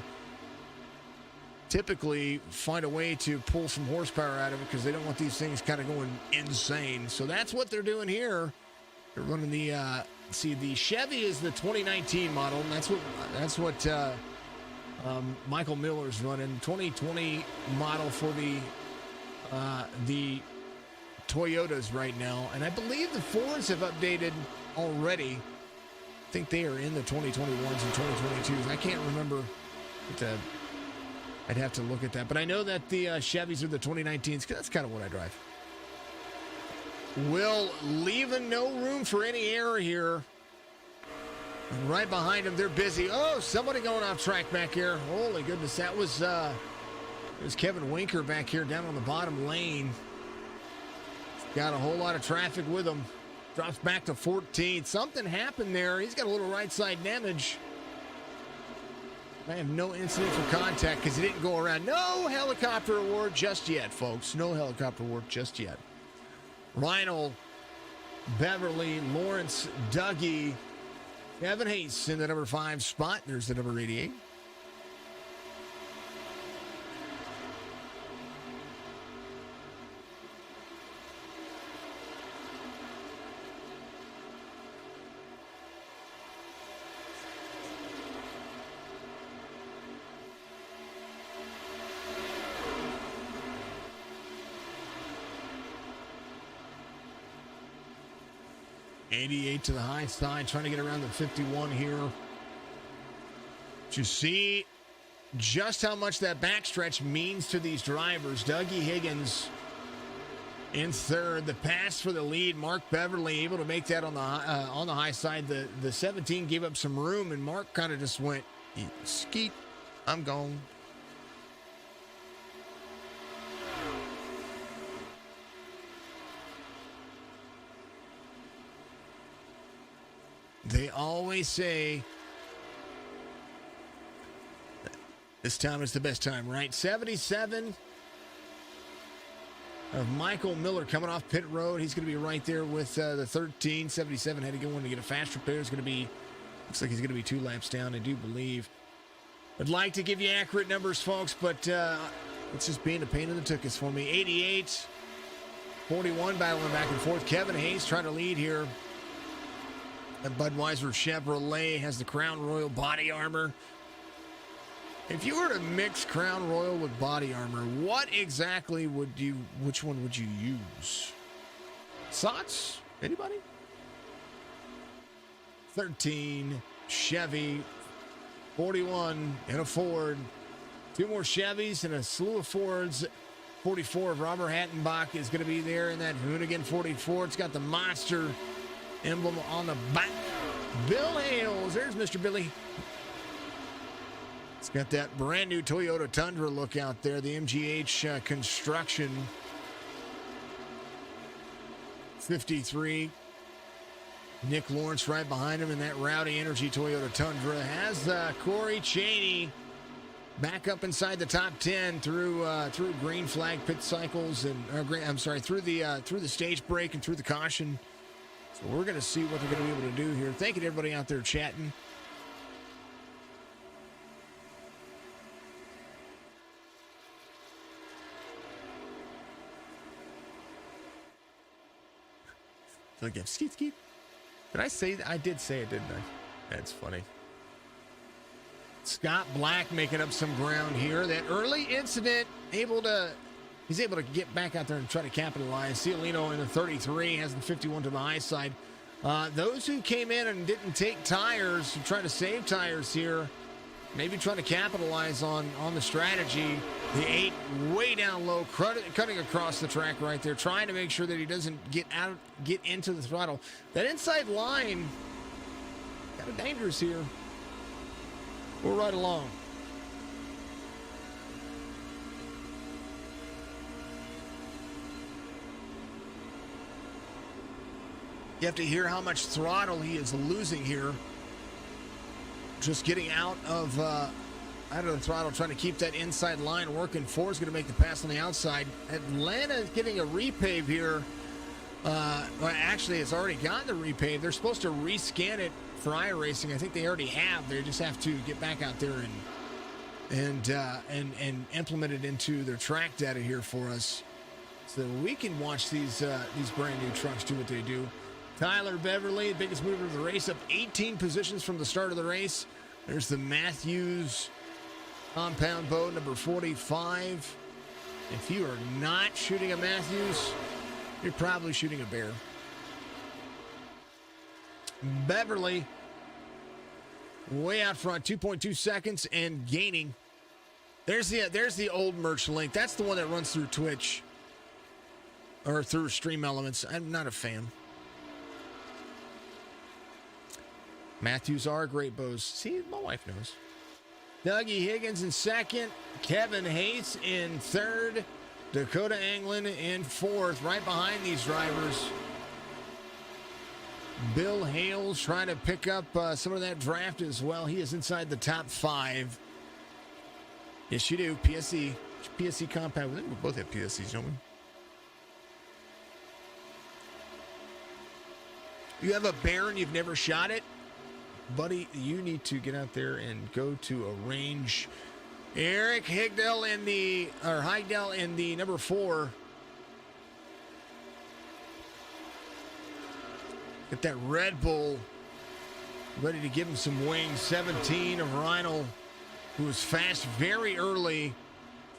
typically find a way to pull some horsepower out of it because they don't want these things kind of going insane. So that's what they're doing here. They're running the the Chevy is the 2019 model, and that's what Michael Miller's running. 2020 model for the Toyotas right now, and I believe the Fords have updated already. I think they are in the 2021s and 2022s. I can't remember. I'd have to look at that, but I know that the Chevys are the 2019s because that's kind of what I drive. Will leaving no room for any error here. And right behind him, they're busy. Oh, somebody going off track back here. Holy goodness, that was There's Kevin Winker back here down on the bottom lane. Got a whole lot of traffic with him. Drops back to 14th. Something happened there. He's got a little right side damage. I have no incident for contact because he didn't go around. No helicopter award just yet, folks. No helicopter award just yet. Reinl, Beverly, Lawrence, Dougie, Kevin Hayes in the number 5 spot. There's the number 88. To the high side, trying to get around the 51 here. To see just how much that backstretch means to these drivers. Dougie Higgins in third. The pass for the lead. Mark Beverly able to make that on the high side. The 17 gave up some room, and Mark kind of just went, skeet, I'm gone. They always say this time is the best time, right? 77 of Michael Miller coming off pit road. He's going to be right there with the 13. 77 had to go in to get a fast repair. It's going to be, looks like he's going to be 2 laps down, I do believe. I'd like to give you accurate numbers, folks, but it's just being a pain in the tuchus for me. 88, 41 battling back and forth. Kevin Hayes trying to lead here. And Budweiser Chevrolet has the Crown Royal body armor. If you were to mix Crown Royal with body armor, what exactly which one would you use? Thoughts? Anybody? 13, Chevy, 41 and a Ford. 2 more Chevys and a slew of Fords. 44 of Robert Hattenbach is going to be there in that Hoonigan 44. It's got the monster emblem on the back. Bill Hales, there's Mr. Billy. It's got that brand new Toyota Tundra look out there, the MGH construction. 53. Nick Lawrence right behind him in that Rowdy Energy Toyota Tundra. Has Corey Chaney back up inside the top 10 through green flag pit cycles and through the stage break and through the caution. So we're going to see what they're going to be able to do here. Thank you to everybody out there chatting. Look at skeet. Did I say that? I did say it, didn't I? That's funny. Scott Black making up some ground here. That early incident, he's able to get back out there and try to capitalize. Cialino in the 33 has the 51 to the high side. Those who came in and didn't take tires, try to save tires here, maybe trying to capitalize on the strategy. The 8 way down low, cutting across the track right there, trying to make sure that he doesn't get into the throttle. That inside line, kind of dangerous here. We're right along. You have to hear how much throttle he is losing here. Just getting out of the throttle, trying to keep that inside line working. 4 is going to make the pass on the outside. Atlanta is getting a repave here. Well, actually, it's already gotten the repave. They're supposed to rescan it for iRacing. I think they already have. They just have to get back out there and implement it into their track data here for us, so that we can watch these brand new trucks do what they do. Tyler Beverly, the biggest mover of the race, up 18 positions from the start of the race. There's the Matthews compound bow, number 45. If you are not shooting a Matthews, you're probably shooting a bear. Beverly, way out front, 2.2 seconds and gaining. There's the old merch link. That's the one that runs through Twitch or through Stream Elements. I'm not a fan. Matthews are great bows. See, my wife knows. Dougie Higgins in second. Kevin Hayes in third. Dakota Anglin in fourth, right behind these drivers. Bill Hales trying to pick up some of that draft as well. He is inside the top 5. Yes, you do. PSC compound. I think we both have PSCs, don't we? You have a bear and you've never shot it? Buddy, you need to get out there and go to a range. Eric Higdell in the number 4. Get that Red Bull ready to give him some wings. 17 of Reinl, who was fast very early,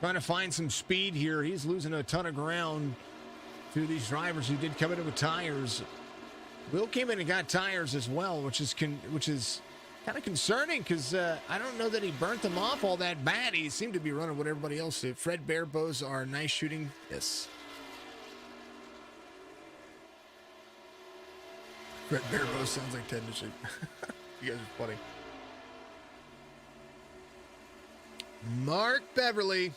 trying to find some speed here. He's losing a ton of ground to these drivers who did come in with tires. Will came in and got tires as well, which is kind of concerning because I don't know that he burnt them off all that bad. He seemed to be running what everybody else did. Fred Bear bows are nice shooting. Yes. Fred Bear bows sounds like Ted Nugent. You guys are funny. Mark Beverly.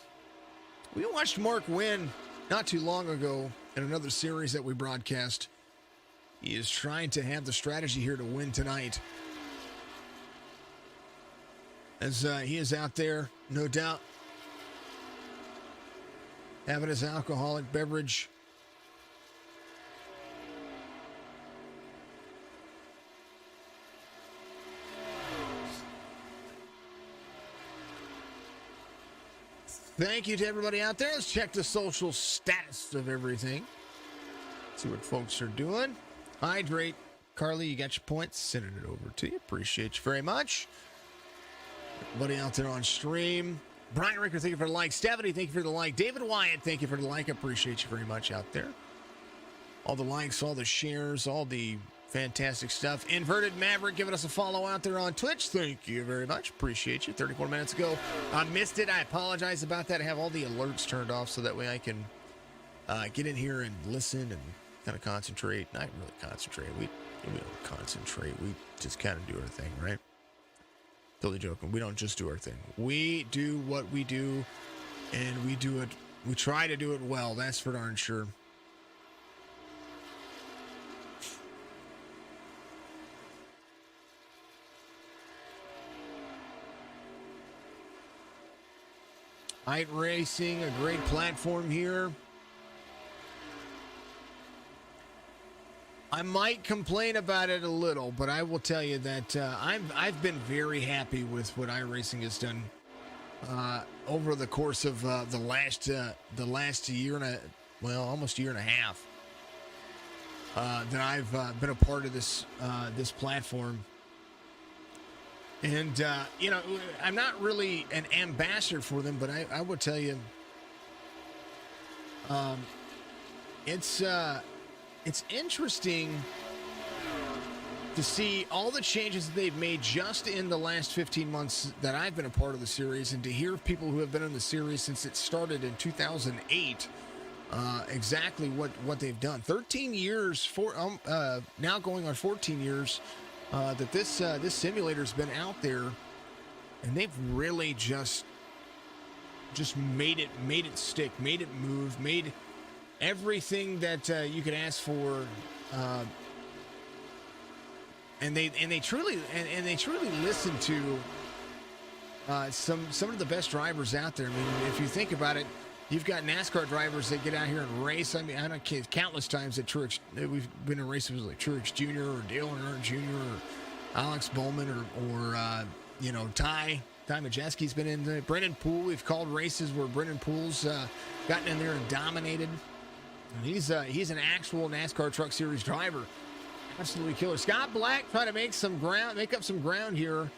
We watched Mark win not too long ago in another series that we broadcast. He is trying to have the strategy here to win tonight. As he is out there, no doubt, having his alcoholic beverage. Thank you to everybody out there. Let's check the social status of everything. See what folks are doing. Hydrate. Carly, you got your points. Sending it over to you. Appreciate you very much. Everybody out there on stream. Brian Ricker, thank you for the like. Stephanie, thank you for the like. David Wyatt, thank you for the like. I appreciate you very much out there. All the likes, all the shares, all the fantastic stuff. Inverted Maverick giving us a follow out there on Twitch. Thank you very much. Appreciate you. 34 minutes ago. I missed it. I apologize about that. I have all the alerts turned off so that way I can get in here and listen and kind of concentrate. Not really concentrate. We don't concentrate. We just kind of do our thing, right? Totally joking. We don't just do our thing. We do what we do, and we do it. We try to do it well. That's for darn sure. iRacing, a great platform here. I might complain about it a little, but I will tell you that I've been very happy with what iRacing has done over the course of the last year and almost year and a half that I've been a part of this platform. And I'm not really an ambassador for them, but I will tell you, it's interesting to see all the changes that they've made just in the last 15 months that I've been a part of the series, and to hear people who have been in the series since it started in 2008, exactly what they've done. 13 years, now going on 14 years, that this simulator's been out there, and they've really just made it stick, made it move, made everything that you could ask for, and they truly listen to some of the best drivers out there. I mean, if you think about it, you've got NASCAR drivers that get out here and race. I mean, I don't care, countless times that we've been in races like Truex Jr. or Dale Earnhardt Jr. or Alex Bowman or Ty Majeski's been in the Brennan Poole. We've called races where Brennan Poole's gotten in there and dominated. And he's an actual NASCAR Truck Series driver. Absolutely killer. Scott Black trying to make up some ground here.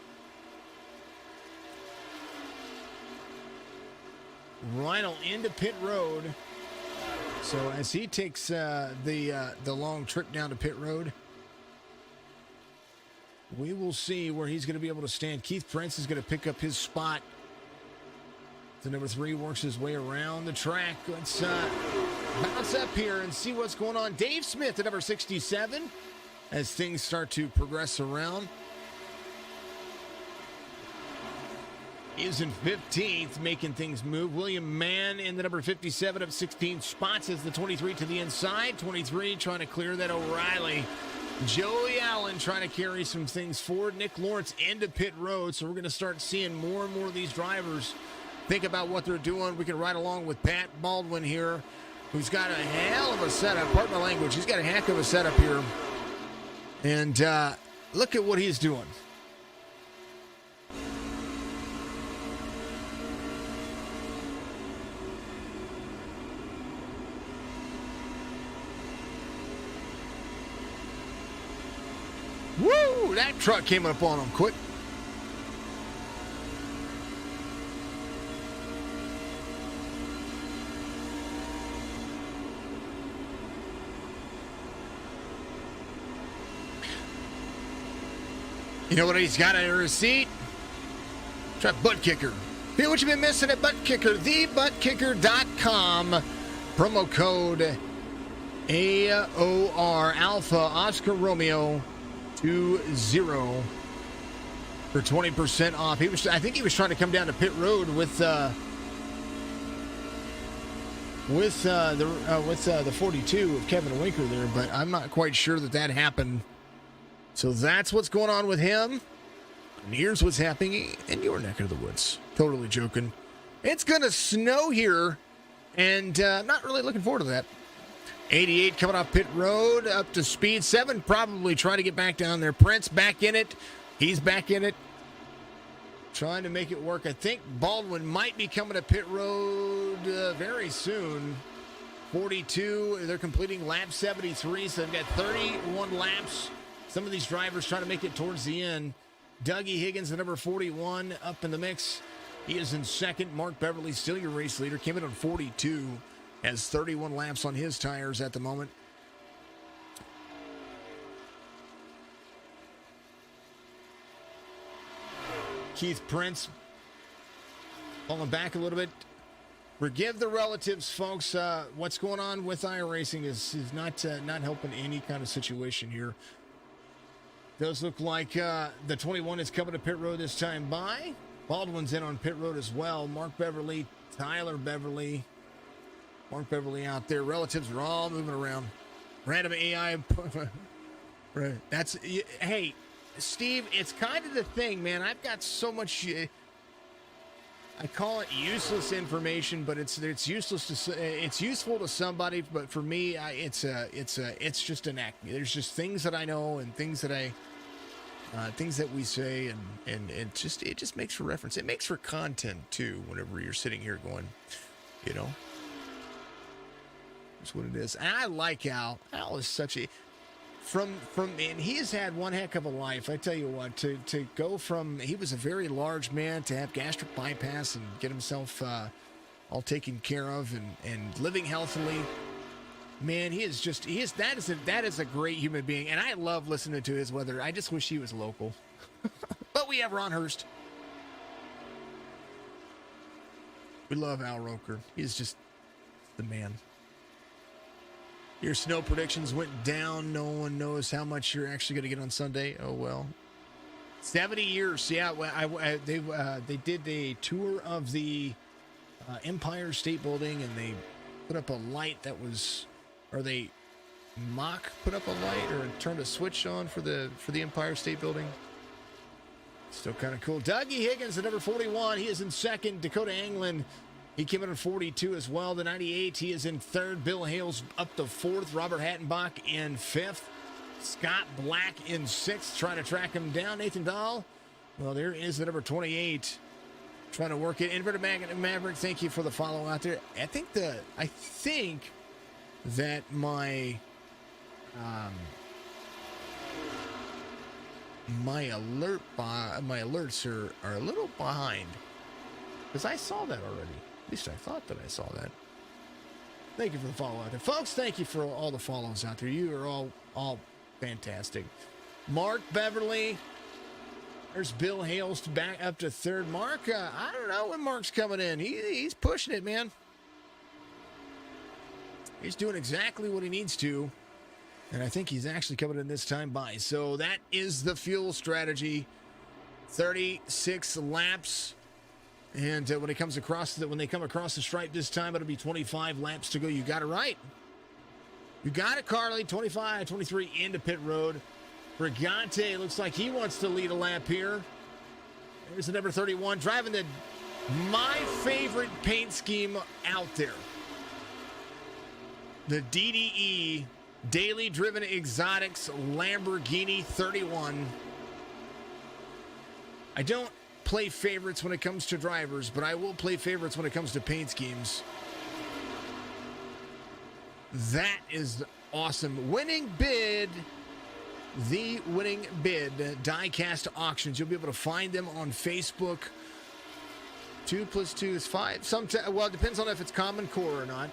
Reinl into pit road. So as he takes the long trip down to pit road, we will see where he's going to be able to stand. Keith Prince is going to pick up his spot. The number 3 works his way around the track. Let's bounce up here and see what's going on. Dave Smith at number 67 as things start to progress around. is in 15th, making things move. William Mann in the number 57 up 16 spots as the 23 to the inside. 23 trying to clear that O'Reilly. Joey Allen trying to carry some things forward. Nick Lawrence into pit road, so we're going to start seeing more and more of these drivers think about what they're doing. We can ride along with Pat Baldwin here, who's got a hell of a setup. Pardon my language. He's got a heck of a setup here. And look at what he's doing. Woo! That truck came up on him quick. You know what he's got on his seat? Try butt kicker. Feel what you've been missing at Butt Kicker. TheButtKicker.com. Promo code AOR Alpha Oscar Romeo 20 for 20% off. I think he was trying to come down to pit road with the 42 of Kevin Winker there, but I'm not quite sure that happened. So that's what's going on with him. And here's what's happening in your neck of the woods. Totally joking. It's going to snow here, and I'm not really looking forward to that. 88 coming off pit road, up to speed. 7 probably trying to get back down there. Prince back in it. He's back in it. Trying to make it work. I think Baldwin might be coming to pit road very soon. 42, they're completing lap 73, so they've got 31 laps. Some of these drivers trying to make it towards the end. Dougie Higgins, the number 41, up in the mix. He is in second. Mark Beverly, still your race leader, came in on 42. Has 31 laps on his tires at the moment. Keith Prince falling back a little bit. Forgive the relatives, folks. What's going on with iRacing is not helping any kind of situation here. Does look like the 21 is coming to pit road this time by. Baldwin's in on pit road as well. Mark Beverly, Tyler Beverly. Mark Beverly out there. Relatives are all moving around. Random AI. Right. That's, hey, Steve, it's kind of the thing, man. I've got so much, I call it useless information, but it's useless to, it's useful to somebody, but for me, it's just an act. There's just things that I know and things that things that we say, and it just makes for reference. It makes for content too. Whenever you're sitting here going, you know. That's what it is. And I like Al. Al is such a and he has had one heck of a life. I tell you what, to go from, he was a very large man, to have gastric bypass and get himself all taken care of and living healthily. Man, that is a great human being, and I love listening to his weather. I just wish he was local. But we have Ron Hurst. We love Al Roker. He's just the man. Your snow predictions went down. No one knows how much you're actually going to get on Sunday. Oh, well. 70 years. Yeah, they did a tour of the Empire State Building, and they put up a light that was, or they put up a light or turned a switch on for the Empire State Building. Still kind of cool. Dougie Higgins, the number 41. He is in second. Dakota Anglin, he came in at 42 as well. The 98, he is in third. Bill Hales up to fourth. Robert Hattenbach in fifth. Scott Black in sixth, trying to track him down. Nathan Dahl, well, there is the number 28, trying to work it. Inverted Maverick, thank you for the follow out there. I think that my alerts are a little behind, because I saw that already. At least I thought that I saw that. Thank you for the follow out there, folks. Thank you for all the follows out there. You are all fantastic. Mark Beverly. There's Bill Hales back up to third. Mark, I don't know when Mark's coming in. He's pushing it, man. He's doing exactly what he needs to. And I think he's actually coming in this time by. So that is the fuel strategy. 36 laps And when they come across the stripe this time, it'll be 25 laps to go. You got it right. You got it, Carly. 25, 23 into pit road. Brigante looks like he wants to lead a lap here. There's the number 31 driving my favorite paint scheme out there. The DDE, Daily Driven Exotics Lamborghini 31. I don't play favorites when it comes to drivers, but I will play favorites when it comes to paint schemes. That is awesome. Winning bid. The winning bid. Diecast auctions. You'll be able to find them on Facebook. 2 + 2 is 5. Well, it depends on if it's Common Core or not.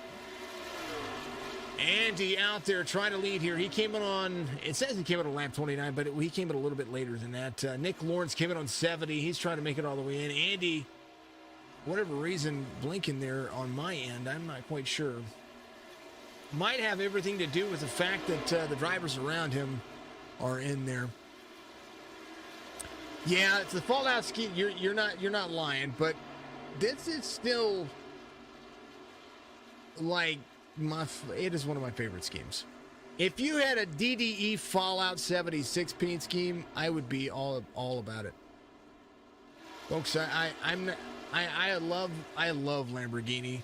Andy out there trying to lead here. He came in on, it says he came in on lap 29, but he came in a little bit later than that. Nick Lawrence came in on 70. He's trying to make it all the way in. Andy, whatever reason, blinking there on my end, I'm not quite sure. Might have everything to do with the fact that the drivers around him are in there. Yeah, it's the Fallout ski. You're not lying, but this is still like it is one of my favorite schemes. If you had a DDE Fallout 76 paint scheme, I would be all about it. Folks, I love Lamborghini,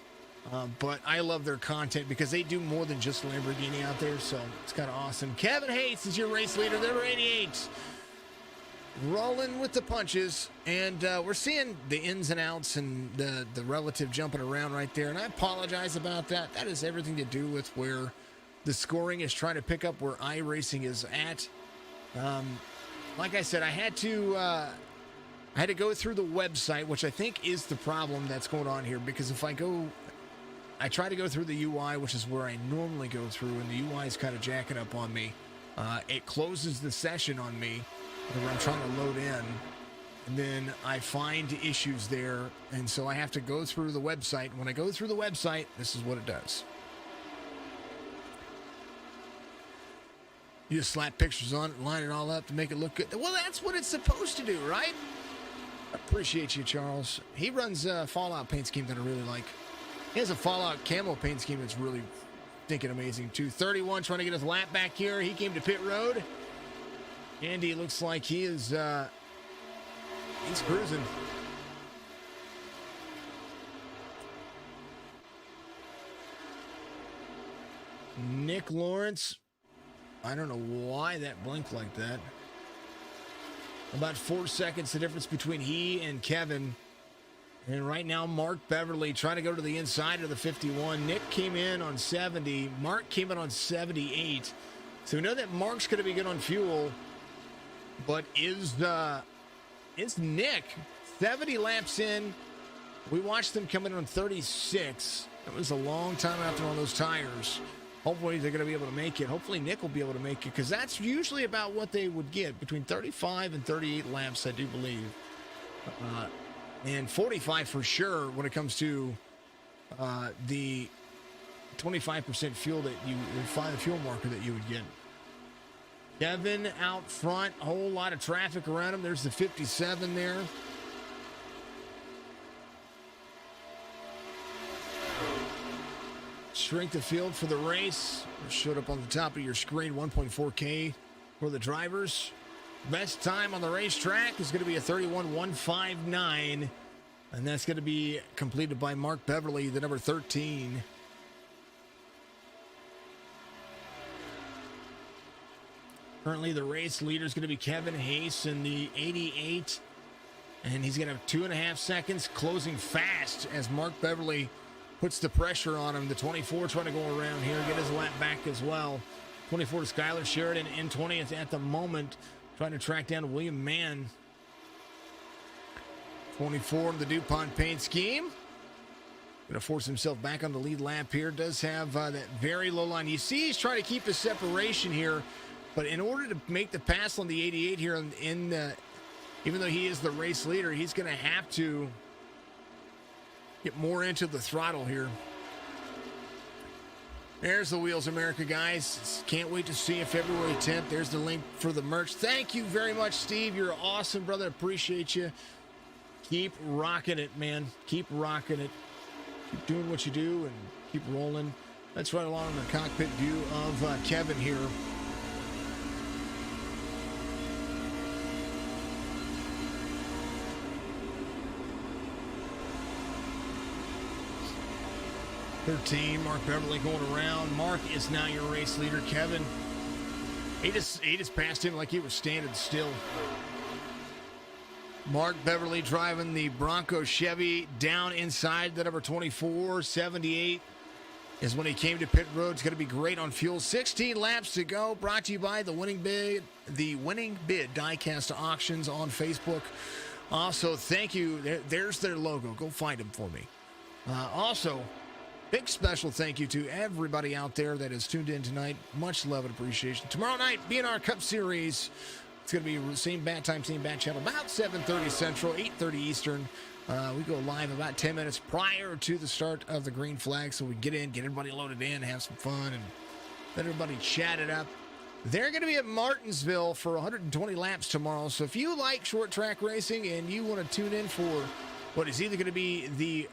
but I love their content because they do more than just Lamborghini out there, so it's kind of awesome. Kevin Hayes is your race leader, number 88. Rolling with the punches, and we're seeing the ins and outs and the relative jumping around right there, and I apologize about that. That has everything to do with where the scoring is trying to pick up where iRacing is at. Like I said, I had to go through the website, which I think is the problem that's going on here, because if I try to go through the UI, which is where I normally go through, and the UI is kind of jacking up on me. It closes the session on me where I'm trying to load in, and then I find issues there, and so I have to go through the website. When I go through the website, this is what it does. You just slap pictures on it, line it all up to make it look good. Well, that's what it's supposed to do, right? I appreciate you, Charles. He runs a Fallout paint scheme that I really like. He has a Fallout camo paint scheme that's really stinking amazing, too. 31 trying to get his lap back here. He came to pit road. Andy looks like he is, he's cruising. Nick Lawrence, I don't know why that blinked like that. About 4 seconds, the difference between he and Kevin. And right now, Mark Beverly trying to go to the inside of the 51. Nick came in on 70. Mark came in on 78. So we know that Mark's going to be good on fuel. But is Nick 70 laps in? We watched them come in on 36. It was a long time after on those tires. Hopefully they're going to be able to make it. Hopefully Nick will be able to make it, because that's usually about what they would get, between 35 and 38 laps, I do believe. And 45 for sure when it comes to the 25% fuel that you would find, the fuel marker that you would get. Kevin out front, a whole lot of traffic around him. There's the 57 there. Strength of field for the race showed up on the top of your screen. 1.4K for the drivers. Best time on the racetrack is going to be a 31.159, and that's going to be completed by Mark Beverly, the number 13. Currently, the race leader is going to be Kevin Hayes in the 88, and he's going to have 2.5 seconds, closing fast as Mark Beverly puts the pressure on him. The 24 trying to go around here, get his lap back as well. 24 to Skylar Sheridan in 20th at the moment, trying to track down William Mann. 24 in the DuPont paint scheme. Going to force himself back on the lead lap here. Does have that very low line. You see he's trying to keep his separation here, but in order to make the pass on the 88 here, even though he is the race leader, he's going to have to get more into the throttle here. There's the Wheels America, guys. Can't wait to see you February 10th. There's the link for the merch. Thank you very much, Steve. You're awesome, brother. Appreciate you. Keep rocking it, man. Keep rocking it. Keep doing what you do and keep rolling. Let's ride along the cockpit view of Kevin here. Mark Beverly going around. Mark is now your race leader. Kevin, he just passed him like he was standing still. Mark Beverly driving the Bronco Chevy down inside the number 24. 78 is when he came to pit road. It's going to be great on fuel. 16 laps to go. Brought to you by the Winning Bid Diecast Auctions on Facebook. Also, thank you. There's their logo. Go find them for me. Also, big special thank you to everybody out there that has tuned in tonight. Much love and appreciation. Tomorrow night, B&R Cup Series. It's going to be same bat time, same bat channel, about 7:30 Central, 8:30 Eastern. We go live about 10 minutes prior to the start of the green flag, so we get in, get everybody loaded in, have some fun, and let everybody chat it up. They're going to be at Martinsville for 120 laps tomorrow, so if you like short track racing and you want to tune in for what is either going to be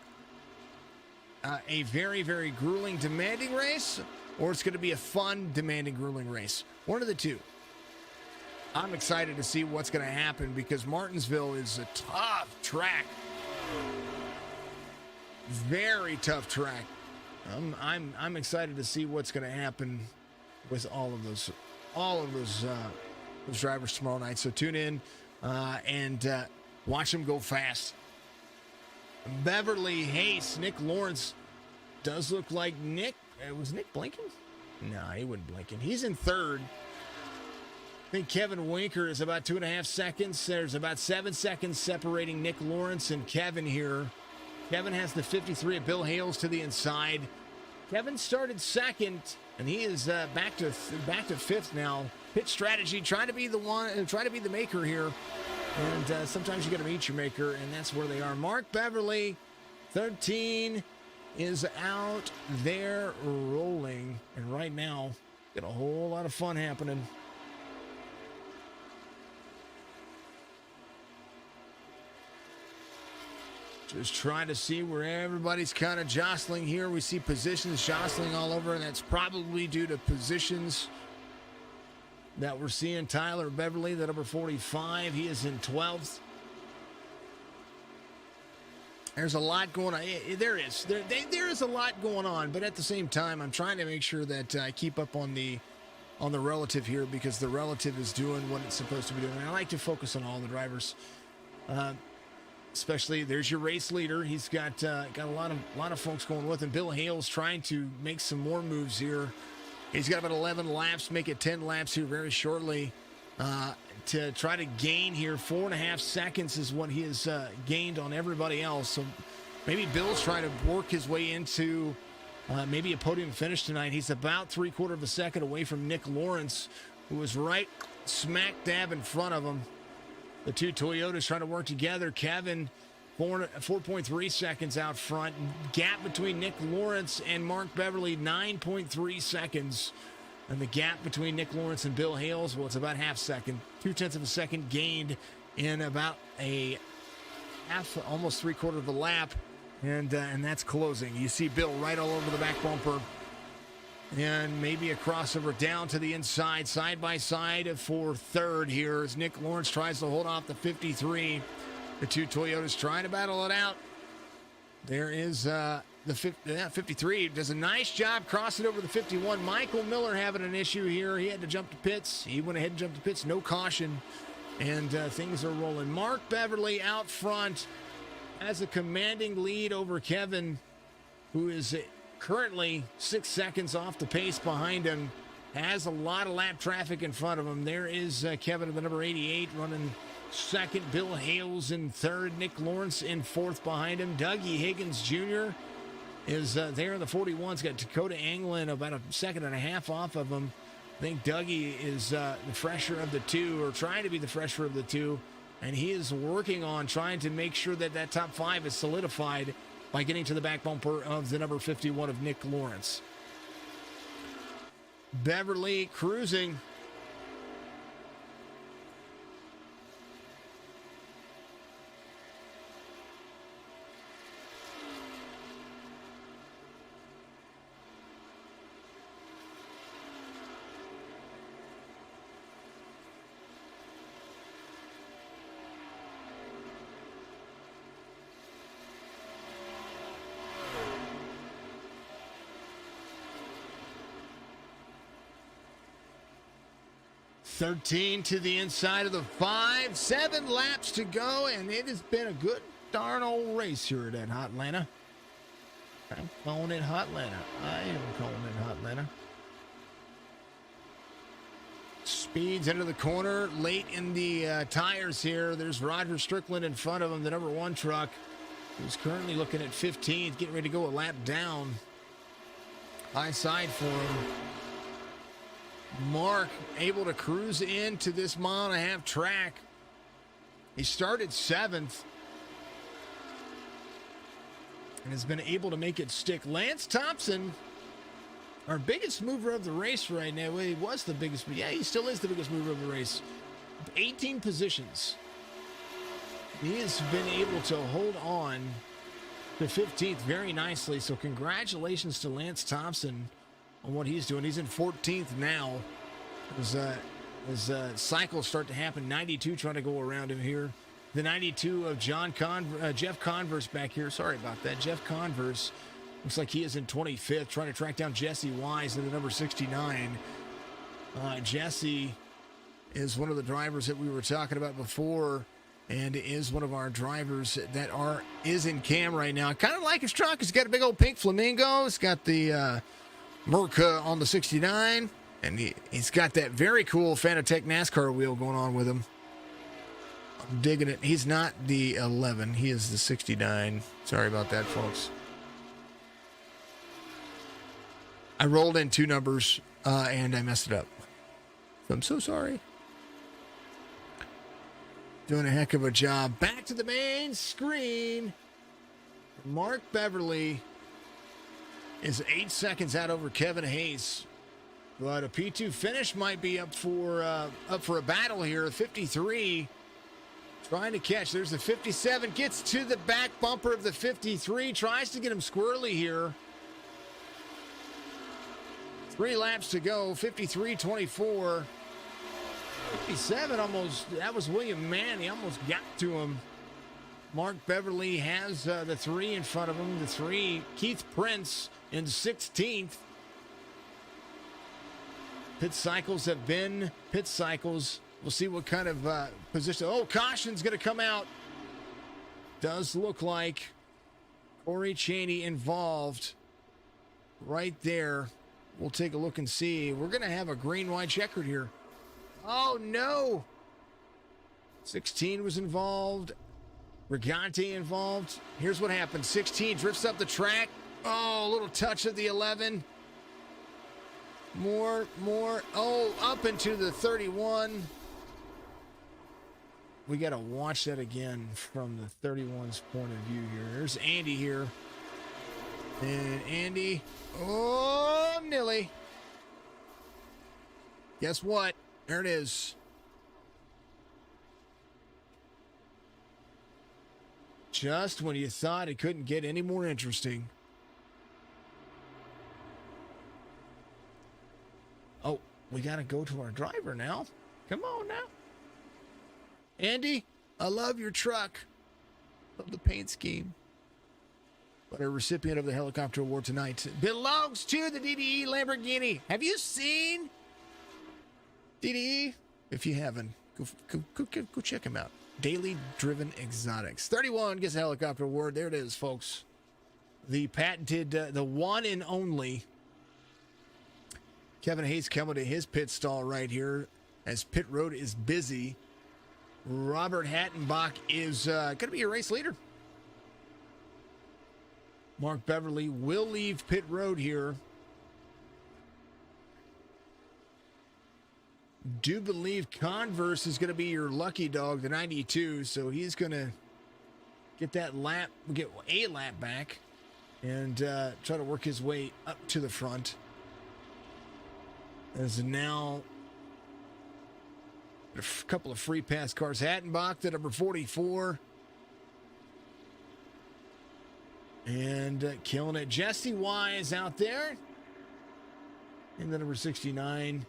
a very, very grueling, demanding race, or it's going to be a fun, demanding, grueling race. One of the two. I'm excited to see what's going to happen because Martinsville is a tough track. Very tough track. I'm excited to see what's going to happen with all of those drivers tomorrow night. So tune in and watch them go fast. Beverly Hayes, Nick Lawrence does look like Nick. Was Nick blinking? No, he wasn't blinking. He's in third. I think Kevin Winker is about 2.5 seconds. There's about 7 seconds separating Nick Lawrence and Kevin here. Kevin has the 53 of Bill Hales to the inside. Kevin started second, and he is back to fifth now. Pit strategy, trying to be the maker here. And sometimes you got to meet your maker, and that's where they are. Mark Beverly, 13, is out there rolling. And right now, got a whole lot of fun happening. Just trying to see where everybody's kind of jostling here. We see positions jostling all over, and that's probably due to positions that we're seeing. Tyler Beverly, the number 45, he is in 12th. There's a lot going on. There is a lot going on, but at the same time, I'm trying to make sure that I keep up on the relative here because the relative is doing what it's supposed to be doing. And I like to focus on all the drivers. Especially, there's your race leader. He's got a lot of folks going with him. Bill Hales trying to make some more moves here. He's got about 11 laps, make it 10 laps here very shortly to try to gain here. 4.5 seconds is what he has gained on everybody else. So maybe Bill's trying to work his way into maybe a podium finish tonight. He's about 3/4 of a second away from Nick Lawrence, who was right smack dab in front of him. The two Toyotas trying to work together. Kevin, 4.3 seconds out front. Gap between Nick Lawrence and Mark Beverly, 9.3 seconds. And the gap between Nick Lawrence and Bill Hales, well, it's about half second. 0.2 of a second gained in about a half, almost 3/4 of a lap. And that's closing. You see Bill right all over the back bumper. And maybe a crossover down to the inside, side by side for third here as Nick Lawrence tries to hold off the 53. The two Toyotas trying to battle it out. There is the 53. Does a nice job crossing over the 51. Michael Miller having an issue here. He had to jump to pits. He went ahead and jumped to pits. No caution. And things are rolling. Mark Beverly out front has a commanding lead over Kevin, who is currently 6 seconds off the pace behind him, has a lot of lap traffic in front of him. There is Kevin, the number 88, running second. Bill Hales in third. Nick Lawrence in fourth behind him. Dougie Higgins Jr. is there in the 41's got Dakota Anglin about 1.5 seconds off of him. I think Dougie is the fresher of the two, or trying to be the fresher of the two, and he is working on trying to make sure that that top 5 is solidified by getting to the back bumper of the number 51 of Nick Lawrence. Beverly cruising. 13 to the inside of the 5. 7 laps to go, and it has been a good darn old race here at Hotlanta. I'm calling it Hotlanta. I am calling it Hotlanta. Speeds into the corner late in the tires here. There's Roger Strickland in front of him, the number 1 truck, who's currently looking at 15th, getting ready to go a lap down. High side for him. Mark able to cruise into this 1.5-mile track. He started 7th and has been able to make it stick. Lance Thompson, our biggest mover of the race right now. Well, he was the biggest, but yeah, he still is the biggest mover of the race. 18 positions. He has been able to hold on to 15th very nicely. So congratulations to Lance Thompson on what he's doing. He's in 14th now. As cycles start to happen, 92 trying to go around him here. The 92 of Jeff Converse back here. Sorry about that. Jeff Converse looks like he is in 25th, trying to track down Jesse Wise in the number 69. Jesse is one of the drivers that we were talking about before, and is one of our drivers that is in cam right now. I kind of like his truck. He's got a big old pink flamingo. It's got the Merca on the 69, and he's got that very cool Fanatec NASCAR wheel going on with him. I'm digging it. He's not the 11. He is the 69. Sorry about that, folks. I rolled in 2 numbers, and I messed it up. So I'm so sorry. Doing a heck of a job. Back to the main screen. Mark Beverly is 8 seconds out over Kevin Hayes. But a P2 finish might be up for a battle here. 53 trying to catch. There's the 57. Gets to the back bumper of the 53. Tries to get him squirrely here. 3 laps to go. 53-24. 57 almost. That was William Mann. He almost got to him. Mark Beverly has the 3 in front of him. The 3, Keith Prince in 16th. Pit cycles have been pit cycles. We'll see what kind of position. Oh, caution's going to come out. Does look like Corey Chaney involved right there. We'll take a look and see. We're going to have a green-white checkered here. Oh, no. 16 was involved. Regante involved. Here's what happened. 16 drifts up the track. Oh, a little touch of the 11. More. Oh, up into the 31. We got to watch that again from the 31's point of view here. There's Andy here. And Andy. Oh, Nilly. Guess what? There it is. Just when you thought it couldn't get any more interesting. Oh, we got to go to our driver now. Come on now. Andy, I love your truck. Love the paint scheme. But our recipient of the helicopter award tonight belongs to the DDE Lamborghini. Have you seen DDE? If you haven't, go check him out. Daily Driven Exotics. 31 gets a helicopter award. There it is, folks. The patented, the one and only Kevin Hayes coming to his pit stall right here as pit road is busy. Robert Hattenbach is going to be a race leader. Mark Beverly will leave pit road here. Do believe Converse is going to be your lucky dog, the 92. So he's going to get a lap back and try to work his way up to the front. As now a couple of free pass cars. Hattenbach, the number 44. And killing it. Jesse Wise out there. And the number 69.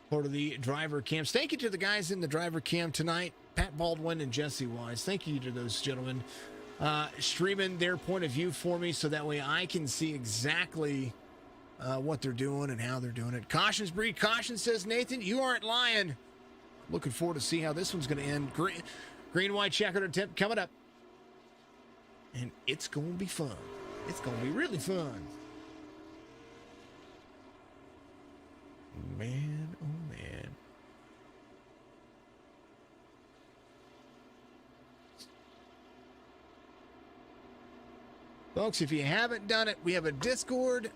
Part of the driver cams. Thank you to the guys in the driver cam tonight. Pat Baldwin and Jesse Wise. Thank you to those gentlemen. Streaming their point of view for me so that way I can see exactly what they're doing and how they're doing it. Cautions breed caution, says Nathan. You aren't lying. Looking forward to see how this one's going to end. Green, white, checkered attempt coming up. And it's going to be fun. It's going to be really fun. Man, oh man. Folks, if you haven't done it, we have a Discord.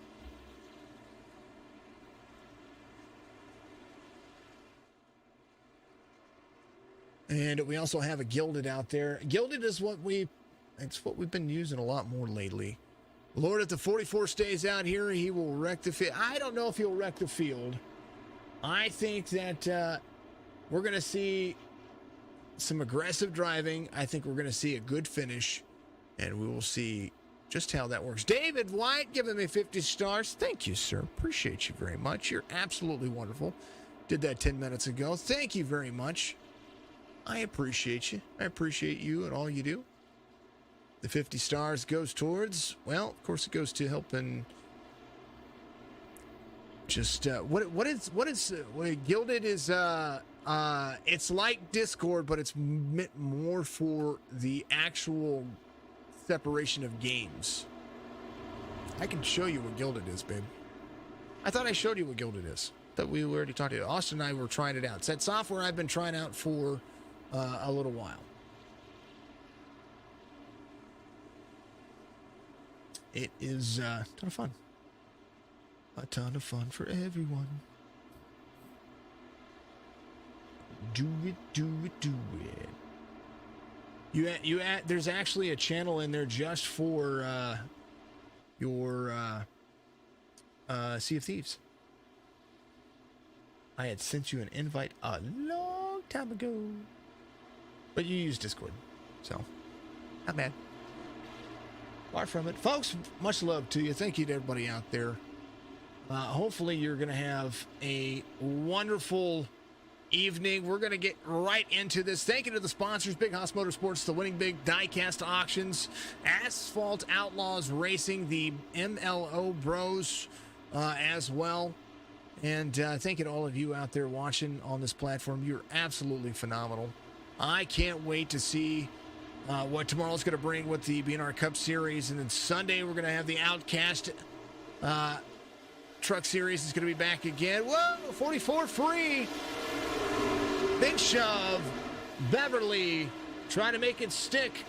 And we also have a Gilded out there. Gilded is it's what we've been using a lot more lately. Lord, if the 44 stays out here, he will wreck the field. I don't know if he'll wreck the field. I think that we're going to see some aggressive driving. I think we're going to see a good finish, and we will see just how that works. David White giving me 50 stars. Thank you, sir. Appreciate you very much. You're absolutely wonderful. Did that 10 minutes ago. Thank you very much. I appreciate you. I appreciate you and all you do. The 50 stars goes towards, well, of course it goes to helping just, what Gilded is, it's like Discord, but it's meant more for the actual separation of games. I can show you what Gilded is, babe. I thought I showed you what Gilded is. That we already talked to. Austin and I were trying it out. It's that software I've been trying out for a little while. It is a ton of fun. A ton of fun for everyone. Do it, do it, do it. There's actually a channel in there just for your Sea of Thieves. I had sent you an invite a long time ago. But you use Discord, so not bad. Far from it. Folks, much love to you. Thank you to everybody out there. Hopefully you're going to have a wonderful evening. We're going to get right into this. Thank you to the sponsors, Big Hoss Motorsports, the Winning Big Diecast Auctions, Asphalt Outlaws Racing, the MLO Bros as well. And thank you to all of you out there watching on this platform. You're absolutely phenomenal. I can't wait to see what tomorrow's going to bring with the BNR Cup Series. And then Sunday, we're going to have the Outcast Truck Series is going to be back again. Whoa, 44 free. Big shove. Beverly trying to make it stick.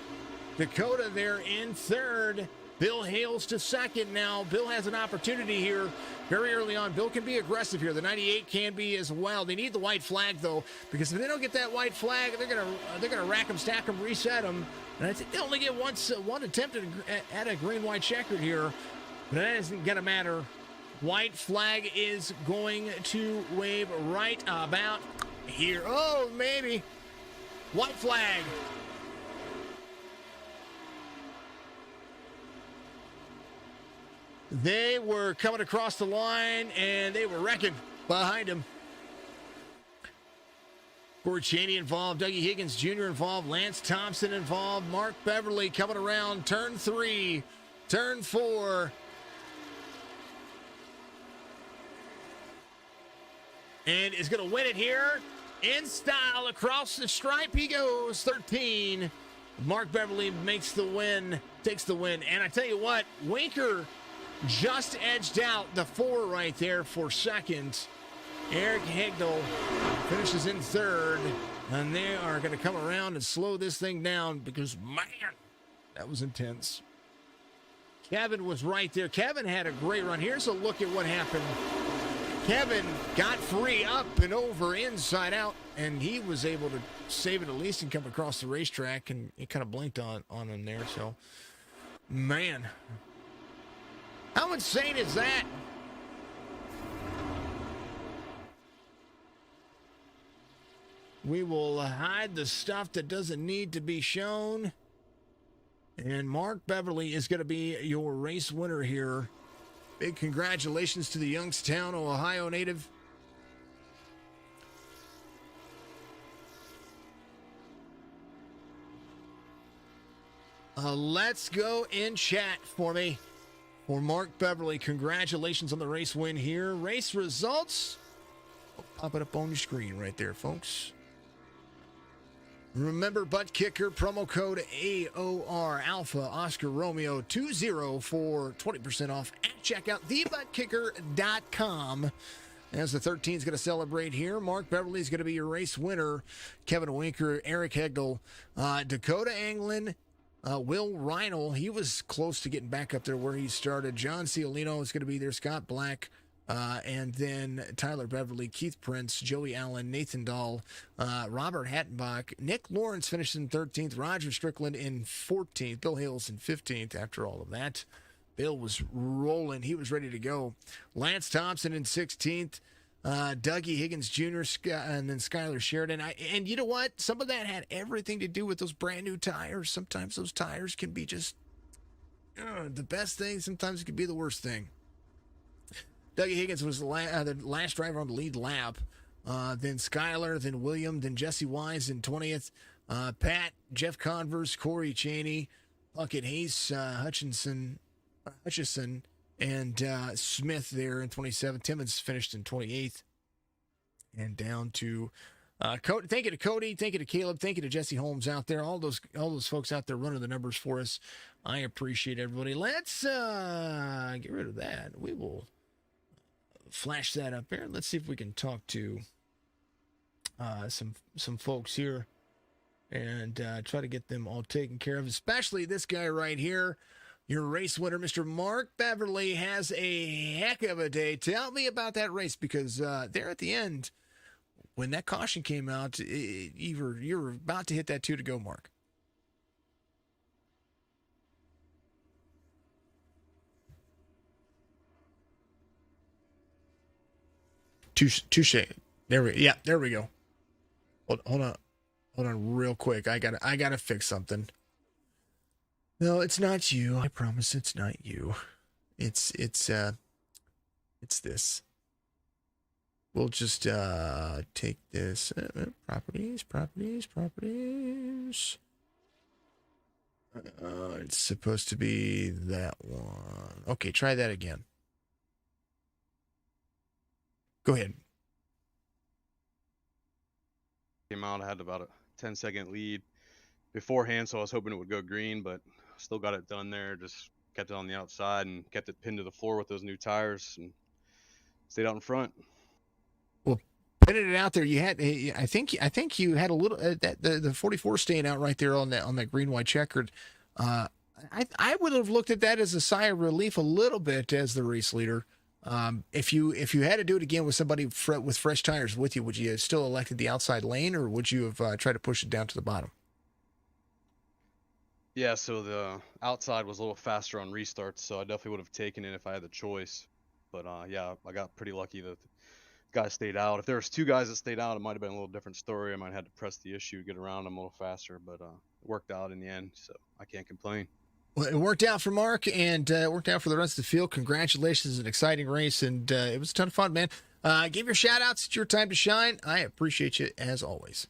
Dakota there in third. Bill Hales to second now. Bill has an opportunity here very early on. Bill can be aggressive here. The 98 can be as well. They need the white flag, though, because if they don't get that white flag, they're gonna rack them, stack them, reset them. And I think they only get one attempt at a green-white checkered here, but that isn't going to matter. White flag is going to wave right about here. Oh, maybe. White flag. They were coming across the line, and they were wrecking behind him. Corey Chaney involved, Dougie Higgins Jr. involved, Lance Thompson involved, Mark Beverly coming around turn 3, turn 4. And is going to win it here in style. Across the stripe he goes, 13. Mark Beverly makes the win, takes the win. And I tell you what, Winker just edged out the 4 right there for second. Eric Hegdal finishes in third, and they are going to come around and slow this thing down because, man, that was intense. Kevin was right there. Kevin had a great run. Here's a look at what happened. Kevin got free up and over, inside out, and he was able to save it at least and come across the racetrack, and it kind of blinked on him there. So, man, how insane is that? We will hide the stuff that doesn't need to be shown. And Mark Beverly is going to be your race winner here. Big congratulations to the Youngstown, Ohio native. Let's go in chat for me. for Mark Beverly. Congratulations on the race win here. Race results. I'll pop it up on your screen right there, folks. Remember, butt kicker, promo code AOR Alpha Oscar Romeo 20 for 20% off at checkout, thebuttkicker.com. As the 13 is going to celebrate here, Mark Beverly is going to be your race winner. Kevin Winker, Eric Hegel, Dakota Anglin, Will Reinl, he was close to getting back up there where he started. John Ciolino is going to be there. Scott Black, and then Tyler Beverly, Keith Prince, Joey Allen, Nathan Dahl, Robert Hattenbach. Nick Lawrence finished in 13th. Roger Strickland in 14th. Bill Hales in 15th after all of that. Bill was rolling. He was ready to go. Lance Thompson in 16th. Dougie Higgins Jr., and then Skylar Sheridan. And you know what? Some of that had everything to do with those brand new tires. Sometimes those tires can be just the best thing. Sometimes it can be the worst thing. Dougie Higgins was the last driver on the lead lap. Then Skylar, then William, then Jesse Wise in 20th. Pat, Jeff Converse, Corey Chaney, Puckett Hayes, Hutchison, and Smith there in 27th. Timmons finished in 28th. And down to Cody. Thank you to Cody. Thank you to Caleb. Thank you to Jesse Holmes out there. All those folks out there running the numbers for us. I appreciate everybody. Let's get rid of that. We will flash that up here. Let's see if we can talk to some folks here and try to get them all taken care of, especially this guy right here. Your race winner, Mr. Mark Beverly, has a heck of a day. Tell me about that race, because there at the end, when that caution came out, you were about to hit that 2 to go mark. Touche. There we go. Hold on real quick. I gotta fix something. No, it's not you. I promise it's not you. It's this. We'll just take this properties. It's supposed to be that one. Okay, try that again. Go ahead. Came out, I had about a 10-second lead beforehand, so I was hoping it would go green, but still got it done there. Just kept it on the outside and kept it pinned to the floor with those new tires and stayed out in front. Well, pinning it out there, you had, I think you had a little the 44 staying out right there on that green white checkered. I would have looked at that as a sigh of relief a little bit as the race leader. If you had to do it again with somebody with fresh tires with you, would you have still elected the outside lane, or would you have tried to push it down to the bottom? Yeah, so the outside was a little faster on restarts, so I definitely would have taken it if I had the choice. But yeah, I got pretty lucky that the guy stayed out. If there was 2 guys that stayed out, it might have been a little different story. I might have had to press the issue, get around them a little faster, but it worked out in the end, so I can't complain. Well, it worked out for Mark, and it worked out for the rest of the field. Congratulations, an exciting race, and it was a ton of fun, man. Give your shout-outs. It's your time to shine. I appreciate you, as always.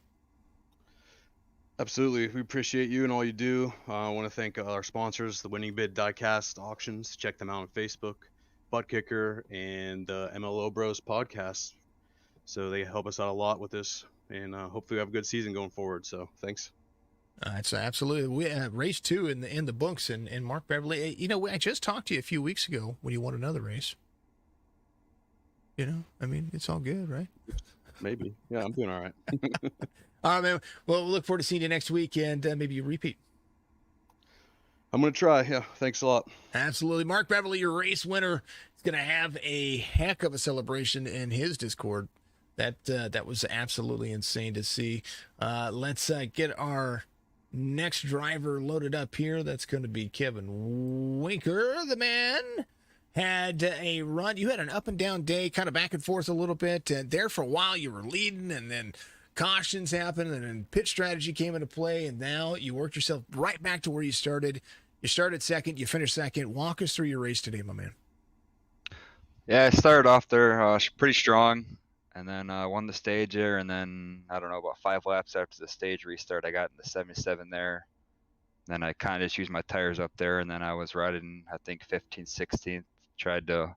Absolutely. We appreciate you and all you do. I want to thank our sponsors, the Winning Bid Diecast Auctions. Check them out on Facebook, Butt Kicker, and the MLO Bros podcast. So they help us out a lot with this, and hopefully we have a good season going forward. So thanks. It's absolutely. We race 2 in the books, and Mark Beverly. You know, I just talked to you a few weeks ago when you won another race. You know, I mean, it's all good, right? Maybe. Yeah, I'm doing all right. All right, man. Well, we'll look forward to seeing you next week, and maybe you repeat. I'm going to try. Yeah, thanks a lot. Absolutely. Mark Beverly, your race winner, is going to have a heck of a celebration in his Discord. That was absolutely insane to see. Let's get our next driver loaded up here. That's going to be Kevin Winker. The man had a run. You had an up and down day, kind of back and forth a little bit. And there for a while, you were leading, and then cautions happened, and then pit strategy came into play, and now you worked yourself right back to where you started. You started second, you finished second. Walk us through your race today, my man. Yeah, I started off there pretty strong, and then won the stage there, and then, I don't know, about 5 laps after the stage restart, I got in the 77 there. Then I kind of just used my tires up there, and then I was riding, I think 15th, 16th. Tried to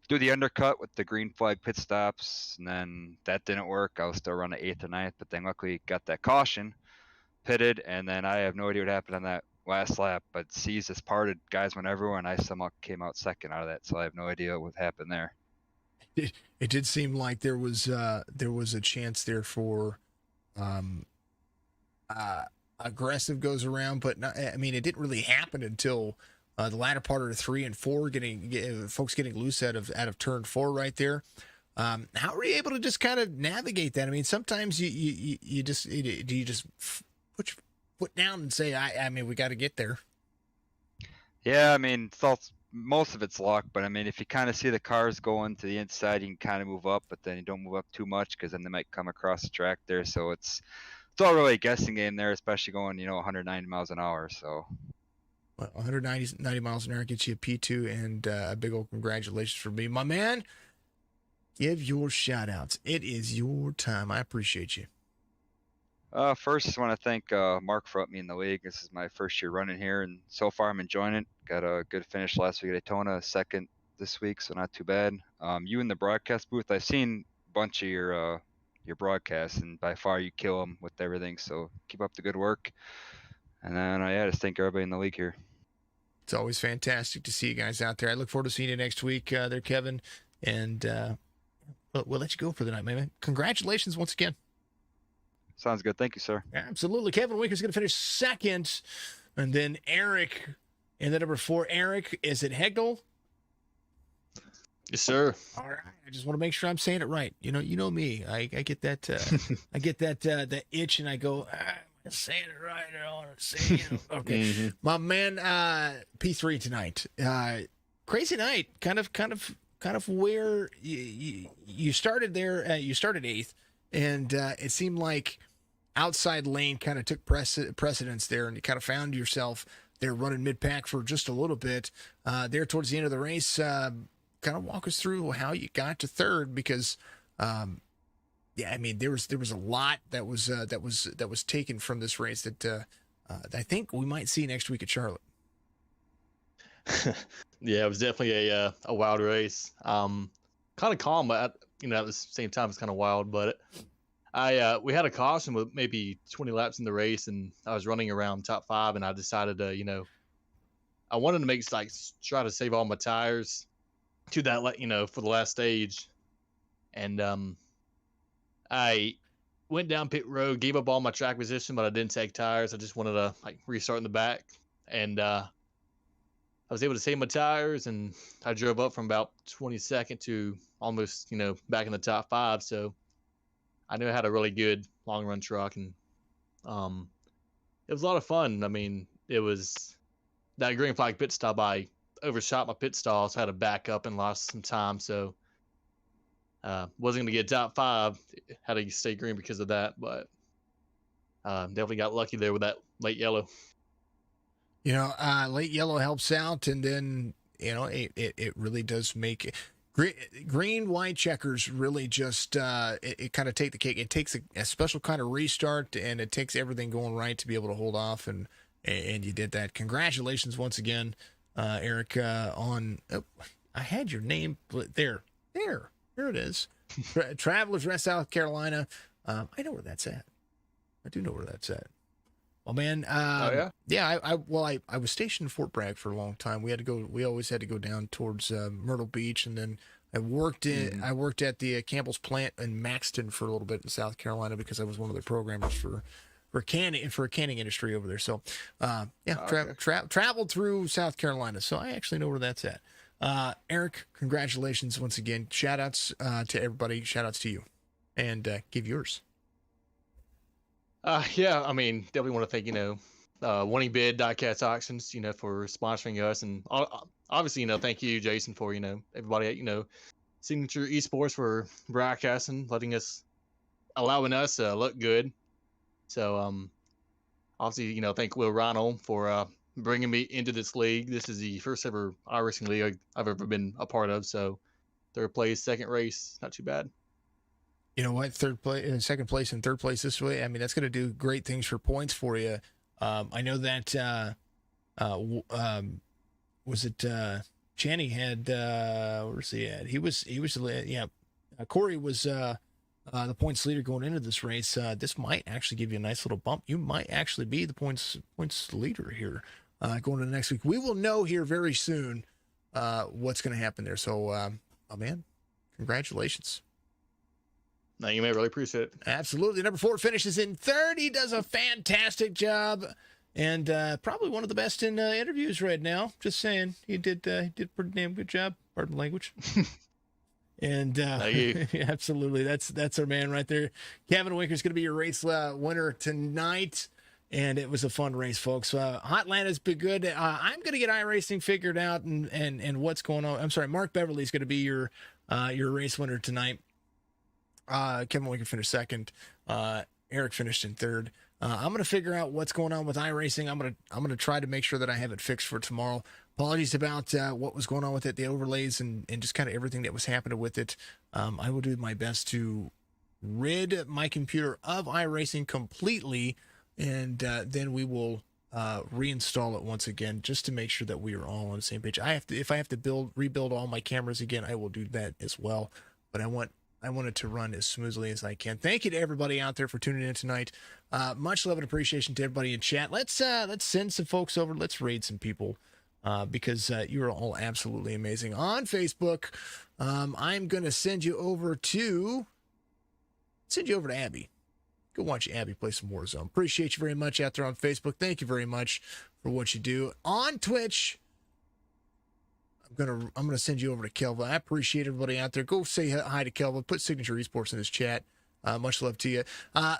do the undercut with the green flag pit stops, and then that didn't work. I was still running 8th or 9th, but then luckily got that caution, pitted, and then I have no idea what happened on that last lap. But seas just parted, guys went everywhere, and I somehow came out second out of that. So I have no idea what happened there. It did seem like there was a chance there for aggressive goes around, but not, I mean, it didn't really happen until the latter part of the 3 and 4, folks getting loose out of turn 4 right there. How were you able to just kind of navigate that? I mean, sometimes you just put your foot down and say, I mean, we got to get there. Yeah, I mean, most of it's luck, but I mean, if you kind of see the cars going to the inside, you can kind of move up, but then you don't move up too much because then they might come across the track there. So it's all really a guessing game there, especially going 190 miles an hour. So. Well, 190 miles an hour gets you a P2, and a big old congratulations from me. My man, give your shout-outs. It is your time. I appreciate you. First, I want to thank Mark for upping me in the league. This is my first year running here, and so far I'm enjoying it. Got a good finish last week at Daytona, second this week, so not too bad. You in the broadcast booth, I've seen a bunch of your broadcasts, and by far you kill them with everything, so keep up the good work. And then, just thank everybody in the league here. It's always fantastic to see you guys out there. I look forward to seeing you next week there, Kevin. And we'll let you go for the night, man. Congratulations once again. Sounds good. Thank you, sir. Absolutely. Kevin Winker's going to finish second. And then Eric in the number 4. Eric, is it Hegel? Yes, sir. All right. I just want to make sure I'm saying it right. You know me. I get that I get that itch, and I go, I'm saying it right. I don't want to say it. Okay. Mm-hmm. My man, P3 tonight. Crazy night. Kind of where you started there. You started 8th, and it seemed like outside lane kind of took precedence there, and you kind of found yourself there running mid-pack for just a little bit there towards the end of the race. Kind of walk us through how you got to 3rd, because I mean, there was a lot that was taken from this race that I think we might see next week at Charlotte. Yeah, it was definitely a wild race. Kind of calm, but at the same time it's kind of wild. But we had a caution with maybe 20 laps in the race, and I was running around top 5, and I decided to I wanted to try to save all my tires to that for the last stage, and I went down pit road, gave up all my track position, but I didn't take tires. I just wanted to restart in the back, and I was able to save my tires, and I drove up from about 22nd to almost back in the top 5. So I knew I had a really good long run truck, and it was a lot of fun. I mean, it was that green flag pit stop. I overshot my pit stall, so I had to back up and lost some time. So wasn't going to get top 5. Had to stay green because of that, but definitely got lucky there with that late yellow. Late yellow helps out, and then it really does make green white checkers really just it kind of take the cake. It takes a special kind of restart, and it takes everything going right to be able to hold off, and you did that. Congratulations once again, Eric. I had your name there it is. Travelers Rest, South Carolina. I know where that's at. I do know where that's at. Well, man. Oh yeah. I was stationed in Fort Bragg for a long time. We always had to go down towards Myrtle Beach, and then I worked at the Campbell's plant in Maxton for a little bit in South Carolina, because I was one of the programmers for a canning industry over there. So, traveled through South Carolina. So I actually know where that's at. Eric, congratulations once again. Shout outs to everybody. Shout outs to you, and give yours. Yeah, I mean, definitely want to thank, Winning Bid, Diecast Auctions, for sponsoring us. And obviously, thank you, Jason, for, everybody at, Signature Esports for broadcasting, allowing us to look good. So, obviously, thank Will Ronald for bringing me into this league. This is the first ever iRacing league I've ever been a part of. So, 3rd place, 2nd race, not too bad. You know what? 3rd place, 2nd place, and 3rd place this way. I mean, that's going to do great things for points for you. I know that was it Chaney had where's he at? He was Corey was the points leader going into this race. This might actually give you a nice little bump. You might actually be the points leader here going into next week. We will know here very soon what's going to happen there. So, oh man, congratulations. No, you may really appreciate it. Absolutely. Number 4 finishes in third. He does a fantastic job. And probably one of the best in interviews right now. Just saying, he did a pretty damn good job. Pardon the language. And absolutely, that's our man right there. Kevin Winker's going to be your race winner tonight, and it was a fun race, folks. Hotlanta's been good. I'm going to get iRacing figured out and what's going on. I'm sorry, Mark Beverly's going to be your race winner tonight. Kevin Winker finished second. Eric finished in third. I'm going to figure out what's going on with iRacing. I'm going to try to make sure that I have it fixed for tomorrow. Apologies about what was going on with it, the overlays and just kind of everything that was happening with it. I will do my best to rid my computer of iRacing completely, and then we will reinstall it once again just to make sure that we are all on the same page. If I have to rebuild all my cameras again, I will do that as well. But I want it to run as smoothly as I can. Thank you to everybody out there for tuning in tonight. Much love and appreciation to everybody in chat. Let's send some folks over. Let's raid some people because you are all absolutely amazing. On Facebook, I'm going to send you over to Abby. Go watch Abby play some Warzone. Appreciate you very much out there on Facebook. Thank you very much for what you do. On Twitch, I'm gonna send you over to Kelvin. I appreciate everybody out there. Go say hi to Kelvin. Put Signature Esports in his chat. Much love to you. I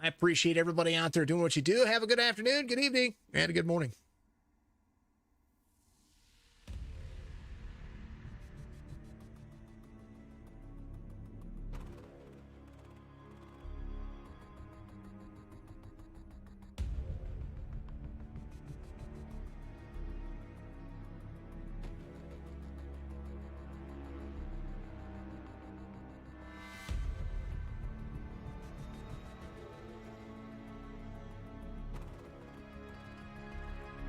appreciate everybody out there doing what you do. Have a good afternoon, good evening, and a good morning.